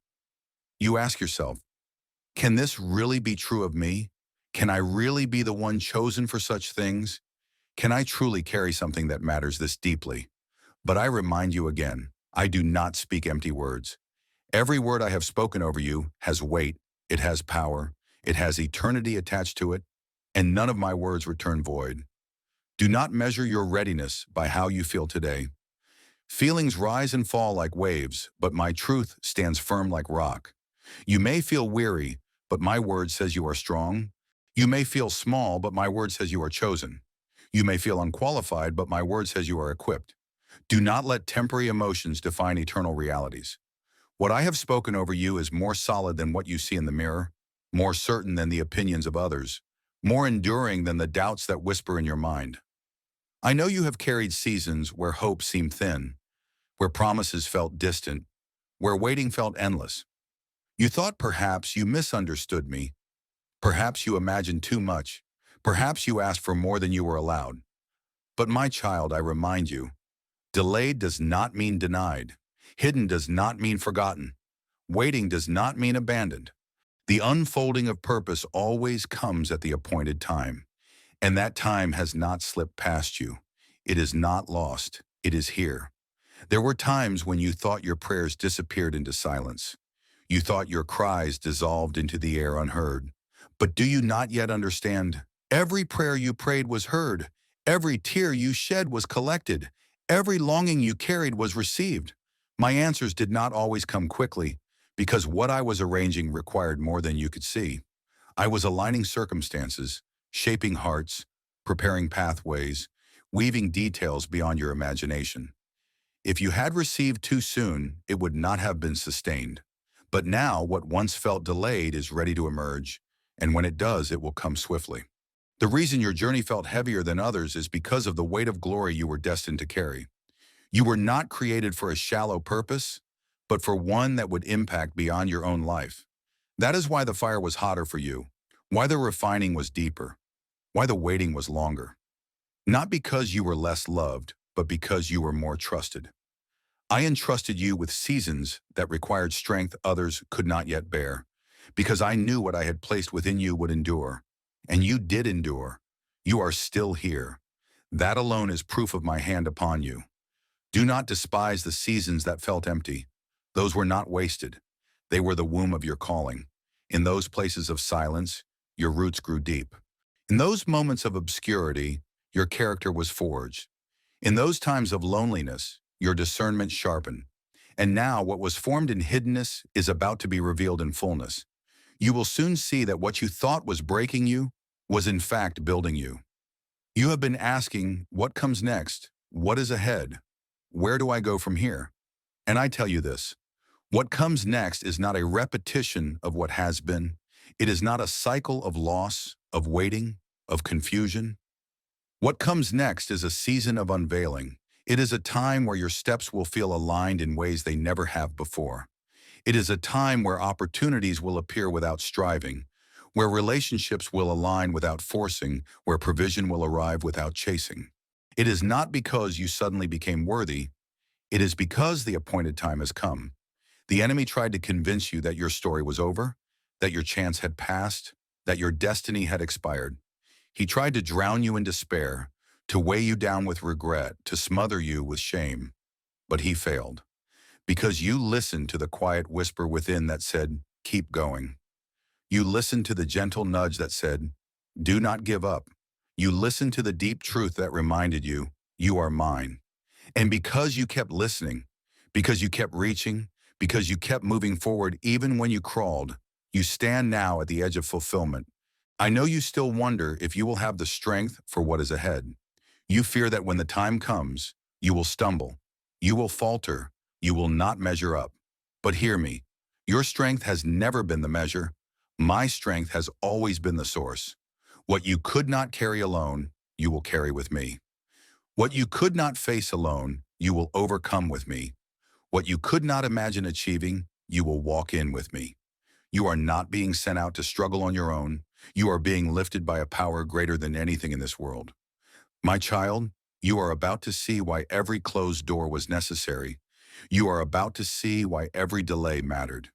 You ask yourself, can this really be true of me? Can I really be the one chosen for such things? Can I truly carry something that matters this deeply? But I remind you again, I do not speak empty words. Every word I have spoken over you has weight, it has power, it has eternity attached to it, and none of my words return void. Do not measure your readiness by how you feel today. Feelings rise and fall like waves, but my truth stands firm like rock. You may feel weary, but my word says you are strong. You may feel small, but my word says you are chosen. You may feel unqualified, but my word says you are equipped. Do not let temporary emotions define eternal realities. What I have spoken over you is more solid than what you see in the mirror, more certain than the opinions of others, more enduring than the doubts that whisper in your mind. I know you have carried seasons where hope seemed thin, where promises felt distant, where waiting felt endless. You thought perhaps you misunderstood me, perhaps you imagined too much, perhaps you asked for more than you were allowed. But my child, I remind you, delayed does not mean denied. Hidden does not mean forgotten. Waiting does not mean abandoned. The unfolding of purpose always comes at the appointed time, and that time has not slipped past you. It is not lost. It is here. There were times when you thought your prayers disappeared into silence. You thought your cries dissolved into the air unheard. But do you not yet understand? Every prayer you prayed was heard. Every tear you shed was collected. Every longing you carried was received. My answers did not always come quickly, because what I was arranging required more than you could see. I was aligning circumstances, shaping hearts, preparing pathways, weaving details beyond your imagination. If you had received too soon, it would not have been sustained. But now what once felt delayed is ready to emerge, and when it does, it will come swiftly. The reason your journey felt heavier than others is because of the weight of glory you were destined to carry. You were not created for a shallow purpose, but for one that would impact beyond your own life. That is why the fire was hotter for you, why the refining was deeper, why the waiting was longer. Not because you were less loved, but because you were more trusted. I entrusted you with seasons that required strength others could not yet bear, because I knew what I had placed within you would endure. And you did endure. You are still here. That alone is proof of my hand upon you. Do not despise the seasons that felt empty. Those were not wasted. They were the womb of your calling. In those places of silence, your roots grew deep. In those moments of obscurity, your character was forged. In those times of loneliness, your discernment sharpened. And now what was formed in hiddenness is about to be revealed in fullness. You will soon see that what you thought was breaking you was in fact building you. You have been asking, what comes next? What is ahead? Where do I go from here? And I tell you this, what comes next is not a repetition of what has been. It is not a cycle of loss, of waiting, of confusion. What comes next is a season of unveiling. It is a time where your steps will feel aligned in ways they never have before. It is a time where opportunities will appear without striving, where relationships will align without forcing, where provision will arrive without chasing. It is not because you suddenly became worthy. It is because the appointed time has come. The enemy tried to convince you that your story was over, that your chance had passed, that your destiny had expired. He tried to drown you in despair, to weigh you down with regret, to smother you with shame. But he failed, because you listened to the quiet whisper within that said, keep going. You listened to the gentle nudge that said, do not give up. You listened to the deep truth that reminded you, you are mine. And because you kept listening, because you kept reaching, because you kept moving forward even when you crawled, you stand now at the edge of fulfillment. I know you still wonder if you will have the strength for what is ahead. You fear that when the time comes, you will stumble, you will falter, you will not measure up. But hear me, your strength has never been the measure. My strength has always been the source. What you could not carry alone, you will carry with me. What you could not face alone, you will overcome with me. What you could not imagine achieving, you will walk in with me. You are not being sent out to struggle on your own. You are being lifted by a power greater than anything in this world. My child, you are about to see why every closed door was necessary. You are about to see why every delay mattered.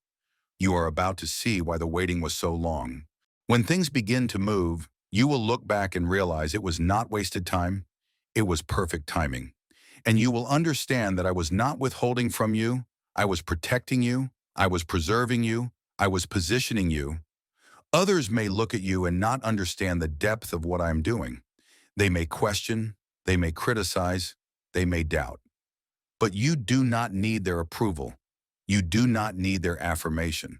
You are about to see why the waiting was so long. When things begin to move, you will look back and realize it was not wasted time. It was perfect timing. And you will understand that I was not withholding from you. I was protecting you. I was preserving you. I was positioning you. Others may look at you and not understand the depth of what I am doing. They may question, they may criticize, they may doubt. But you do not need their approval. You do not need their affirmation.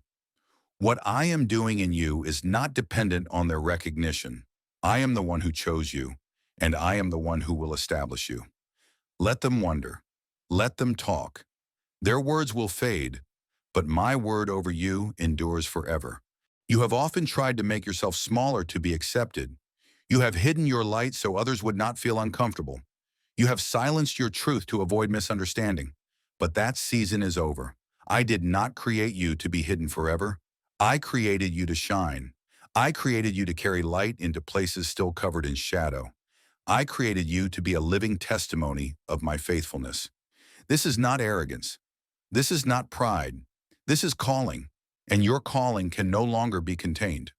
What I am doing in you is not dependent on their recognition. I am the one who chose you, and I am the one who will establish you. Let them wonder. Let them talk. Their words will fade, but my word over you endures forever. You have often tried to make yourself smaller to be accepted. You have hidden your light so others would not feel uncomfortable. You have silenced your truth to avoid misunderstanding. But that season is over. I did not create you to be hidden forever. I created you to shine. I created you to carry light into places still covered in shadow. I created you to be a living testimony of my faithfulness. This is not arrogance. This is not pride. This is calling, and your calling can no longer be contained.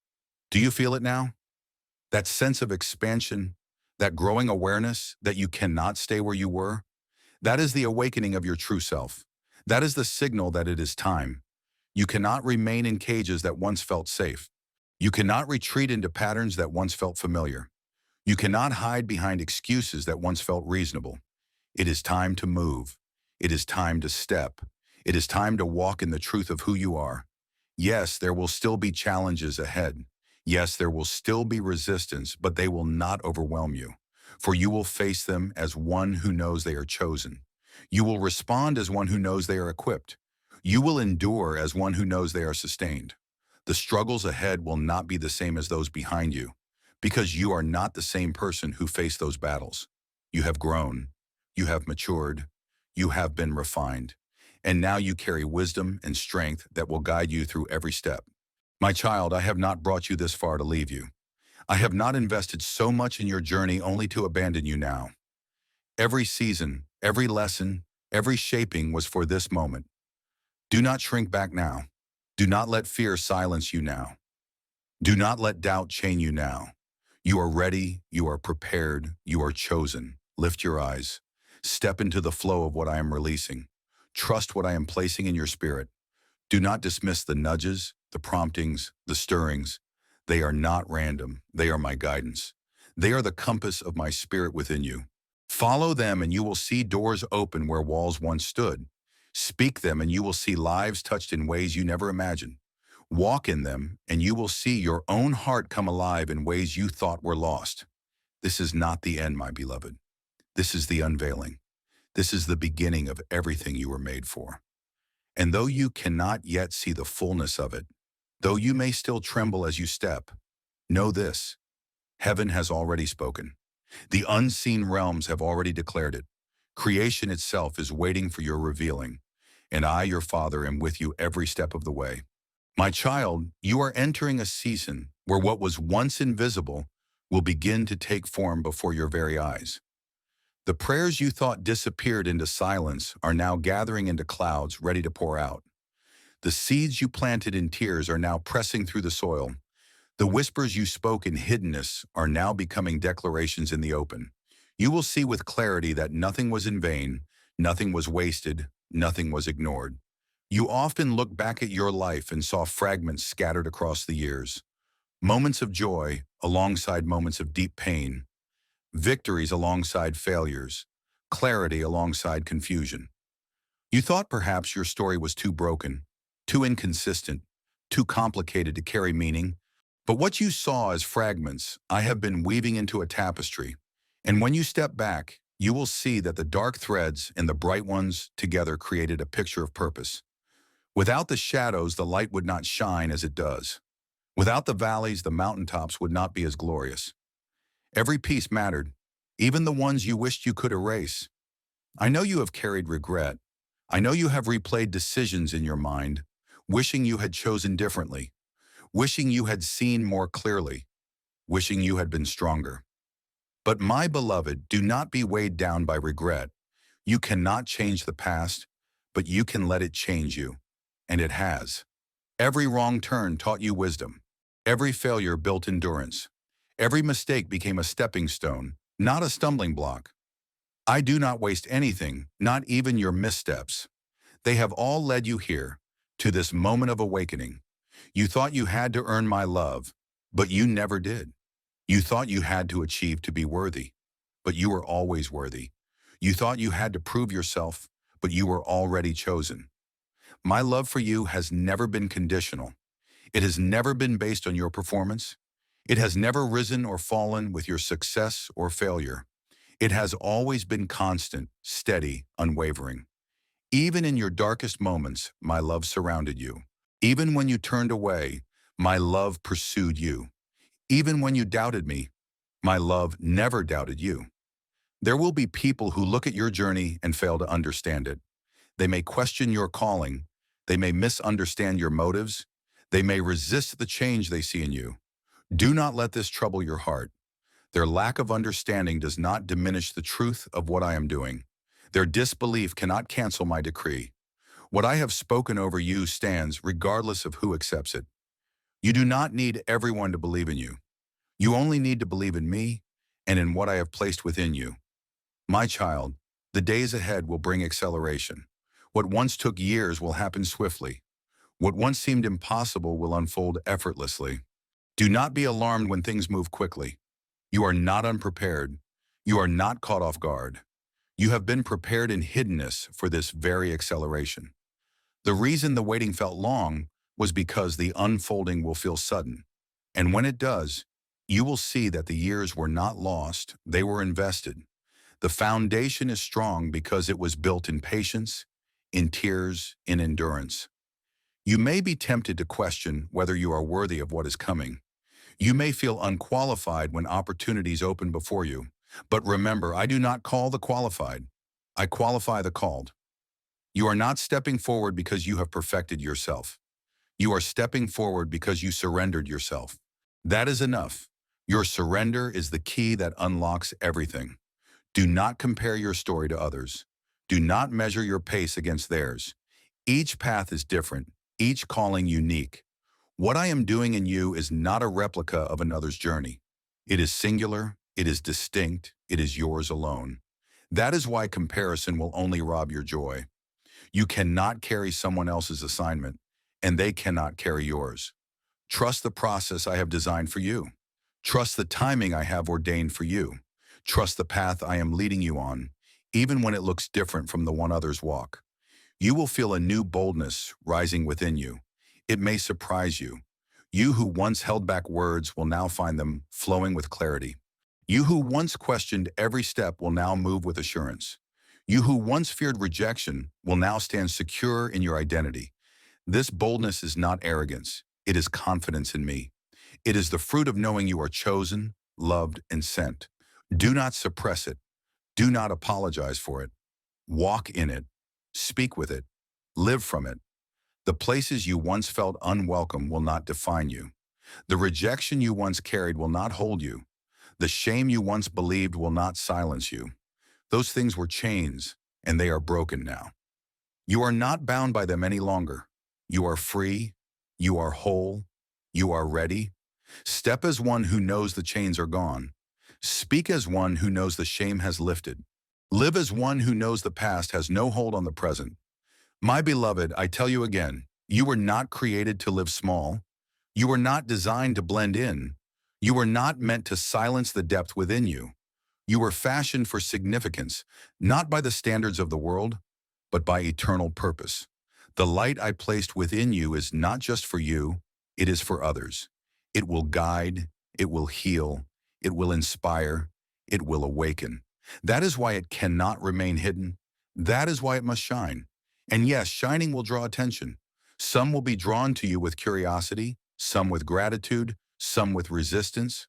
Do you feel it now? That sense of expansion, that growing awareness that you cannot stay where you were? That is the awakening of your true self. That is the signal that it is time. You cannot remain in cages that once felt safe. You cannot retreat into patterns that once felt familiar. You cannot hide behind excuses that once felt reasonable. It is time to move. It is time to step. It is time to walk in the truth of who you are. Yes, there will still be challenges ahead. Yes, there will still be resistance, but they will not overwhelm you, for you will face them as one who knows they are chosen. You will respond as one who knows they are equipped. You will endure as one who knows they are sustained. The struggles ahead will not be the same as those behind you, because you are not the same person who faced those battles. You have grown. You have matured. You have been refined. And now you carry wisdom and strength that will guide you through every step. My child, I have not brought you this far to leave you. I have not invested so much in your journey only to abandon you now. Every season, every lesson, every shaping was for this moment. Do not shrink back now. Do not let fear silence you now. Do not let doubt chain you now. You are ready, you are prepared, you are chosen. Lift your eyes. Step into the flow of what I am releasing. Trust what I am placing in your spirit. Do not dismiss the nudges, the promptings, the stirrings. They are not random. They are my guidance. They are the compass of my spirit within you. Follow them and you will see doors open where walls once stood. Speak them and you will see lives touched in ways you never imagined. Walk in them and you will see your own heart come alive in ways you thought were lost. This is not the end, my beloved. This is the unveiling. This is the beginning of everything you were made for. And though you cannot yet see the fullness of it, though you may still tremble as you step, know this: heaven has already spoken. The unseen realms have already declared it. Creation itself is waiting for your revealing, and I, your Father, am with you every step of the way. My child, you are entering a season where what was once invisible will begin to take form before your very eyes. The prayers you thought disappeared into silence are now gathering into clouds ready to pour out. The seeds you planted in tears are now pressing through the soil. The whispers you spoke in hiddenness are now becoming declarations in the open. You will see with clarity that nothing was in vain, nothing was wasted, nothing was ignored. You often look back at your life and saw fragments scattered across the years. Moments of joy alongside moments of deep pain. Victories alongside failures. Clarity alongside confusion. You thought perhaps your story was too broken, too inconsistent, too complicated to carry meaning. But what you saw as fragments, I have been weaving into a tapestry. And when you step back, you will see that the dark threads and the bright ones together created a picture of purpose. Without the shadows, the light would not shine as it does. Without the valleys, the mountaintops would not be as glorious. Every piece mattered, even the ones you wished you could erase. I know you have carried regret. I know you have replayed decisions in your mind, wishing you had chosen differently, wishing you had seen more clearly, wishing you had been stronger. But my beloved, do not be weighed down by regret. You cannot change the past, but you can let it change you. And it has. Every wrong turn taught you wisdom. Every failure built endurance. Every mistake became a stepping stone, not a stumbling block. I do not waste anything, not even your missteps. They have all led you here, to this moment of awakening. You thought you had to earn my love, but you never did. You thought you had to achieve to be worthy, but you were always worthy. You thought you had to prove yourself, but you were already chosen. My love for you has never been conditional. It has never been based on your performance. It has never risen or fallen with your success or failure. It has always been constant, steady, unwavering. Even in your darkest moments, my love surrounded you. Even when you turned away, my love pursued you. Even when you doubted me, my love never doubted you. There will be people who look at your journey and fail to understand it. They may question your calling. They may misunderstand your motives. They may resist the change they see in you. Do not let this trouble your heart. Their lack of understanding does not diminish the truth of what I am doing. Their disbelief cannot cancel my decree. What I have spoken over you stands regardless of who accepts it. You do not need everyone to believe in you. You only need to believe in me and in what I have placed within you. My child, the days ahead will bring acceleration. What once took years will happen swiftly. What once seemed impossible will unfold effortlessly. Do not be alarmed when things move quickly. You are not unprepared. You are not caught off guard. You have been prepared in hiddenness for this very acceleration. The reason the waiting felt long was because the unfolding will feel sudden. And when it does, you will see that the years were not lost, they were invested. The foundation is strong because it was built in patience, in tears, in endurance. You may be tempted to question whether you are worthy of what is coming. You may feel unqualified when opportunities open before you. But remember, I do not call the qualified. I qualify the called. You are not stepping forward because you have perfected yourself. You are stepping forward because you surrendered yourself. That is enough. Your surrender is the key that unlocks everything. Do not compare your story to others. Do not measure your pace against theirs. Each path is different, each calling unique. What I am doing in you is not a replica of another's journey. It is singular, it is distinct, it is yours alone. That is why comparison will only rob your joy. You cannot carry someone else's assignment, and they cannot carry yours. Trust the process I have designed for you. Trust the timing I have ordained for you. Trust the path I am leading you on, even when it looks different from the one others walk. You will feel a new boldness rising within you. It may surprise you. You who once held back words will now find them flowing with clarity. You who once questioned every step will now move with assurance. You who once feared rejection will now stand secure in your identity. This boldness is not arrogance. It is confidence in me. It is the fruit of knowing you are chosen, loved, and sent. Do not suppress it. Do not apologize for it. Walk in it. Speak with it. Live from it. The places you once felt unwelcome will not define you. The rejection you once carried will not hold you. The shame you once believed will not silence you. Those things were chains, and they are broken now. You are not bound by them any longer. You are free. You are whole. You are ready. Step as one who knows the chains are gone. Speak as one who knows the shame has lifted. Live as one who knows the past has no hold on the present. My beloved, I tell you again, you were not created to live small. You were not designed to blend in. You were not meant to silence the depth within you. You were fashioned for significance, not by the standards of the world, but by eternal purpose. The light I placed within you is not just for you, it is for others. It will guide, it will heal, it will inspire, it will awaken. That is why it cannot remain hidden. That is why it must shine. And yes, shining will draw attention. Some will be drawn to you with curiosity, some with gratitude, some with resistance.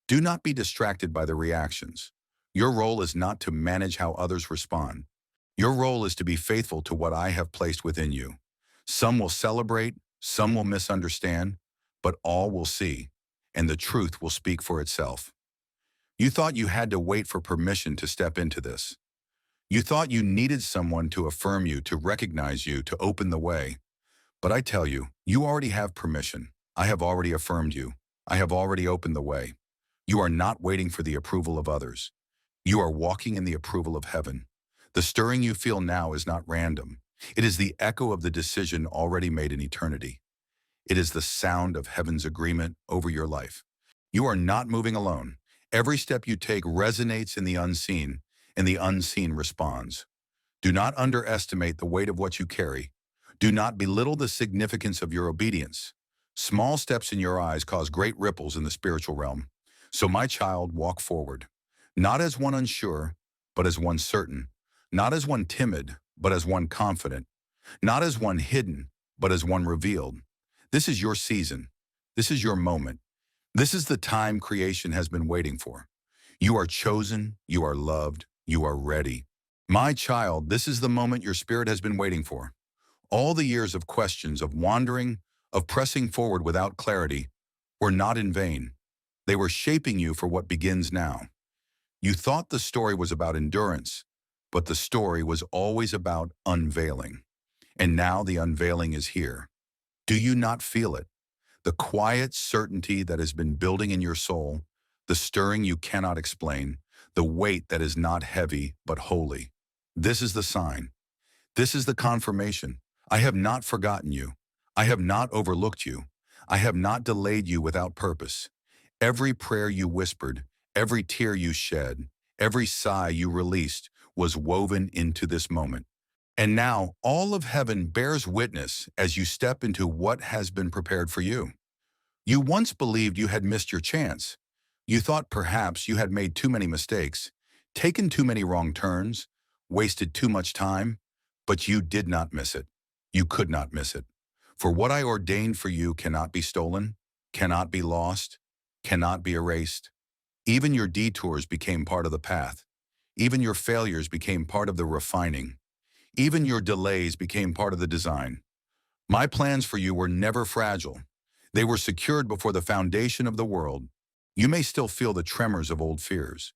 Do not be distracted by the reactions. Your role is not to manage how others respond. Your role is to be faithful to what I have placed within you. Some will celebrate, some will misunderstand, but all will see, and the truth will speak for itself. You thought you had to wait for permission to step into this. You thought you needed someone to affirm you, to recognize you, to open the way. But I tell you, you already have permission. I have already affirmed you. I have already opened the way. You are not waiting for the approval of others. You are walking in the approval of heaven. The stirring you feel now is not random. It is the echo of the decision already made in eternity. It is the sound of heaven's agreement over your life. You are not moving alone. Every step you take resonates in the unseen, and the unseen responds. Do not underestimate the weight of what you carry. Do not belittle the significance of your obedience. Small steps in your eyes cause great ripples in the spiritual realm. So my child, walk forward. Not as one unsure, but as one certain. Not as one timid, but as one confident. Not as one hidden, but as one revealed. This is your season. This is your moment. This is the time creation has been waiting for. You are chosen, you are loved, you are ready. My child, this is the moment your spirit has been waiting for. All the years of questions, of wandering, of pressing forward without clarity, were not in vain. They were shaping you for what begins now. You thought the story was about endurance, but the story was always about unveiling. And now the unveiling is here. Do you not feel it? The quiet certainty that has been building in your soul, the stirring you cannot explain, the weight that is not heavy but holy. This is the sign. This is the confirmation. I have not forgotten you. I have not overlooked you. I have not delayed you without purpose. Every prayer you whispered, every tear you shed, every sigh you released was woven into this moment. And now all of heaven bears witness as you step into what has been prepared for you. You once believed you had missed your chance. You thought perhaps you had made too many mistakes, taken too many wrong turns, wasted too much time, but you did not miss it. You could not miss it. For what I ordained for you cannot be stolen, cannot be lost, cannot be erased. Even your detours became part of the path. Even your failures became part of the refining. Even your delays became part of the design. My plans for you were never fragile. They were secured before the foundation of the world. You may still feel the tremors of old fears.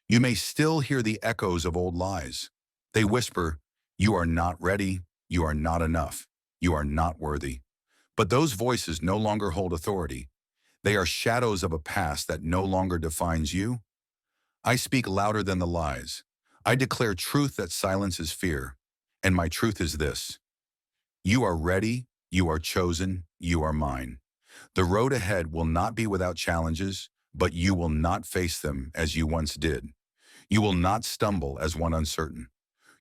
You may still hear the echoes of old lies. They whisper, "You are not ready, you are not enough, you are not worthy." But those voices no longer hold authority. They are shadows of a past that no longer defines you. I speak louder than the lies. I declare truth that silences fear. And my truth is this: you are ready, you are chosen, you are mine. The road ahead will not be without challenges, but you will not face them as you once did. You will not stumble as one uncertain.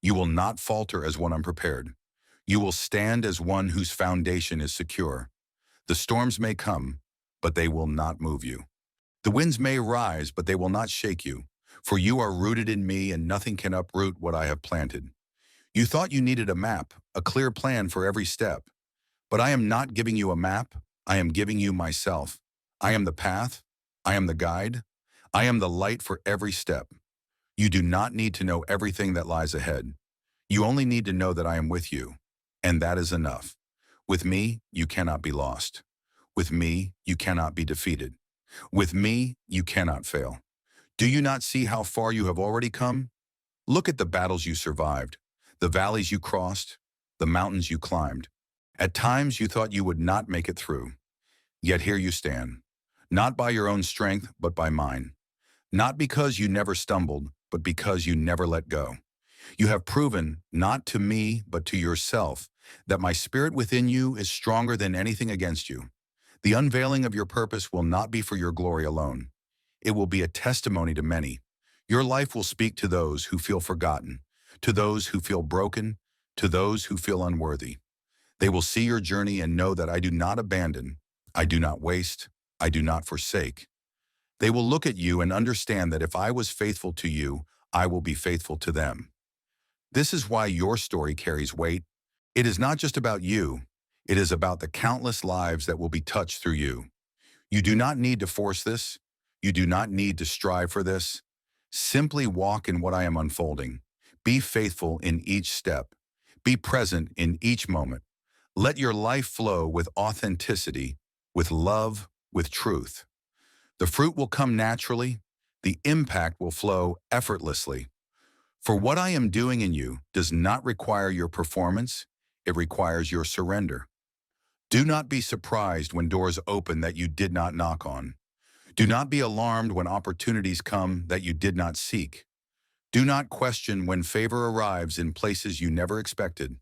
You will not falter as one unprepared. You will stand as one whose foundation is secure. The storms may come, but they will not move you. The winds may rise, but they will not shake you, for you are rooted in me and nothing can uproot what I have planted. You thought you needed a map, a clear plan for every step. But I am not giving you a map, I am giving you myself. I am the path, I am the guide, I am the light for every step. You do not need to know everything that lies ahead. You only need to know that I am with you, and that is enough. With me, you cannot be lost. With me, you cannot be defeated. With me, you cannot fail. Do you not see how far you have already come? Look at the battles you survived, the valleys you crossed, the mountains you climbed. At times you thought you would not make it through. Yet here you stand, not by your own strength, but by mine. Not because you never stumbled, but because you never let go. You have proven, not to me, but to yourself, that my spirit within you is stronger than anything against you. The unveiling of your purpose will not be for your glory alone. It will be a testimony to many. Your life will speak to those who feel forgotten, to those who feel broken, to those who feel unworthy. They will see your journey and know that I do not abandon, I do not waste, I do not forsake. They will look at you and understand that if I was faithful to you, I will be faithful to them. This is why your story carries weight. It is not just about you. It is about the countless lives that will be touched through you. You do not need to force this. You do not need to strive for this. Simply walk in what I am unfolding. Be faithful in each step. Be present in each moment. Let your life flow with authenticity, with love, with truth. The fruit will come naturally. The impact will flow effortlessly. For what I am doing in you does not require your performance. It requires your surrender. Do not be surprised when doors open that you did not knock on. Do not be alarmed when opportunities come that you did not seek. Do not question when favor arrives in places you never expected.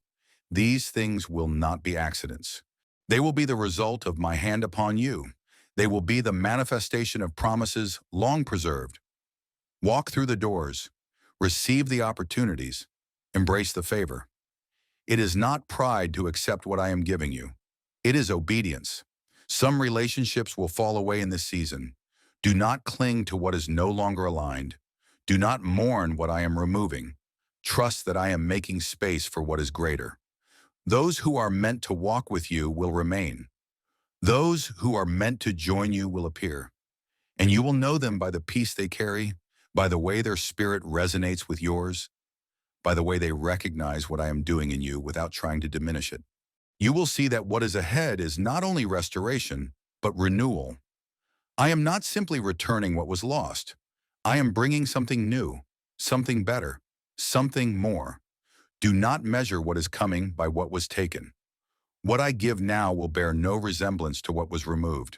These things will not be accidents. They will be the result of my hand upon you. They will be the manifestation of promises long preserved. Walk through the doors. Receive the opportunities. Embrace the favor. It is not pride to accept what I am giving you. It is obedience. Some relationships will fall away in this season. Do not cling to what is no longer aligned. Do not mourn what I am removing. Trust that I am making space for what is greater. Those who are meant to walk with you will remain. Those who are meant to join you will appear. And you will know them by the peace they carry, by the way their spirit resonates with yours, by the way they recognize what I am doing in you without trying to diminish it. You will see that what is ahead is not only restoration, but renewal. I am not simply returning what was lost. I am bringing something new, something better, something more. Do not measure what is coming by what was taken. What I give now will bear no resemblance to what was removed.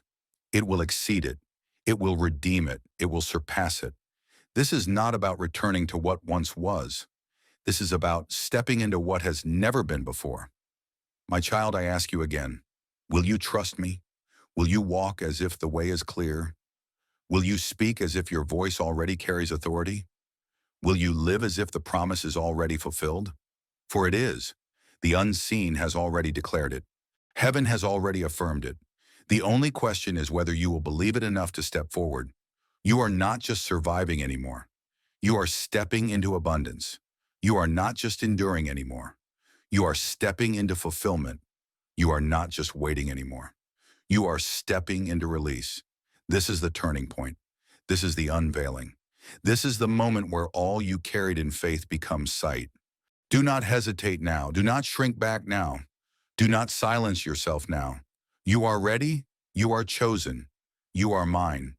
It will exceed it. It will redeem it. It will surpass it. This is not about returning to what once was. This is about stepping into what has never been before. My child, I ask you again, Will you trust me? Will you walk as if the way is clear? Will you speak as if your voice already carries authority? Will you live as if the promise is already fulfilled? For it is. The unseen has already declared it. Heaven has already affirmed it. The only question is whether you will believe it enough to step forward. You are not just surviving anymore. You are stepping into abundance. You are not just enduring anymore. You are stepping into fulfillment. You are not just waiting anymore. You are stepping into release. This is the turning point. This is the unveiling. This is the moment where all you carried in faith becomes sight. Do not hesitate now. Do not shrink back now. Do not silence yourself now. You are ready. You are chosen. You are mine.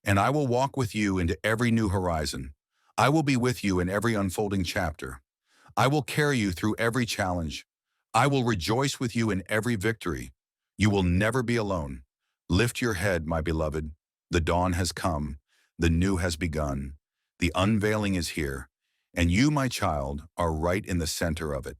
And I will walk with you into every new horizon. I will be with you in every unfolding chapter. I will carry you through every challenge. I will rejoice with you in every victory. You will never be alone. Lift your head, my beloved. The dawn has come. The new has begun. The unveiling is here. And you, my child, are right in the center of it.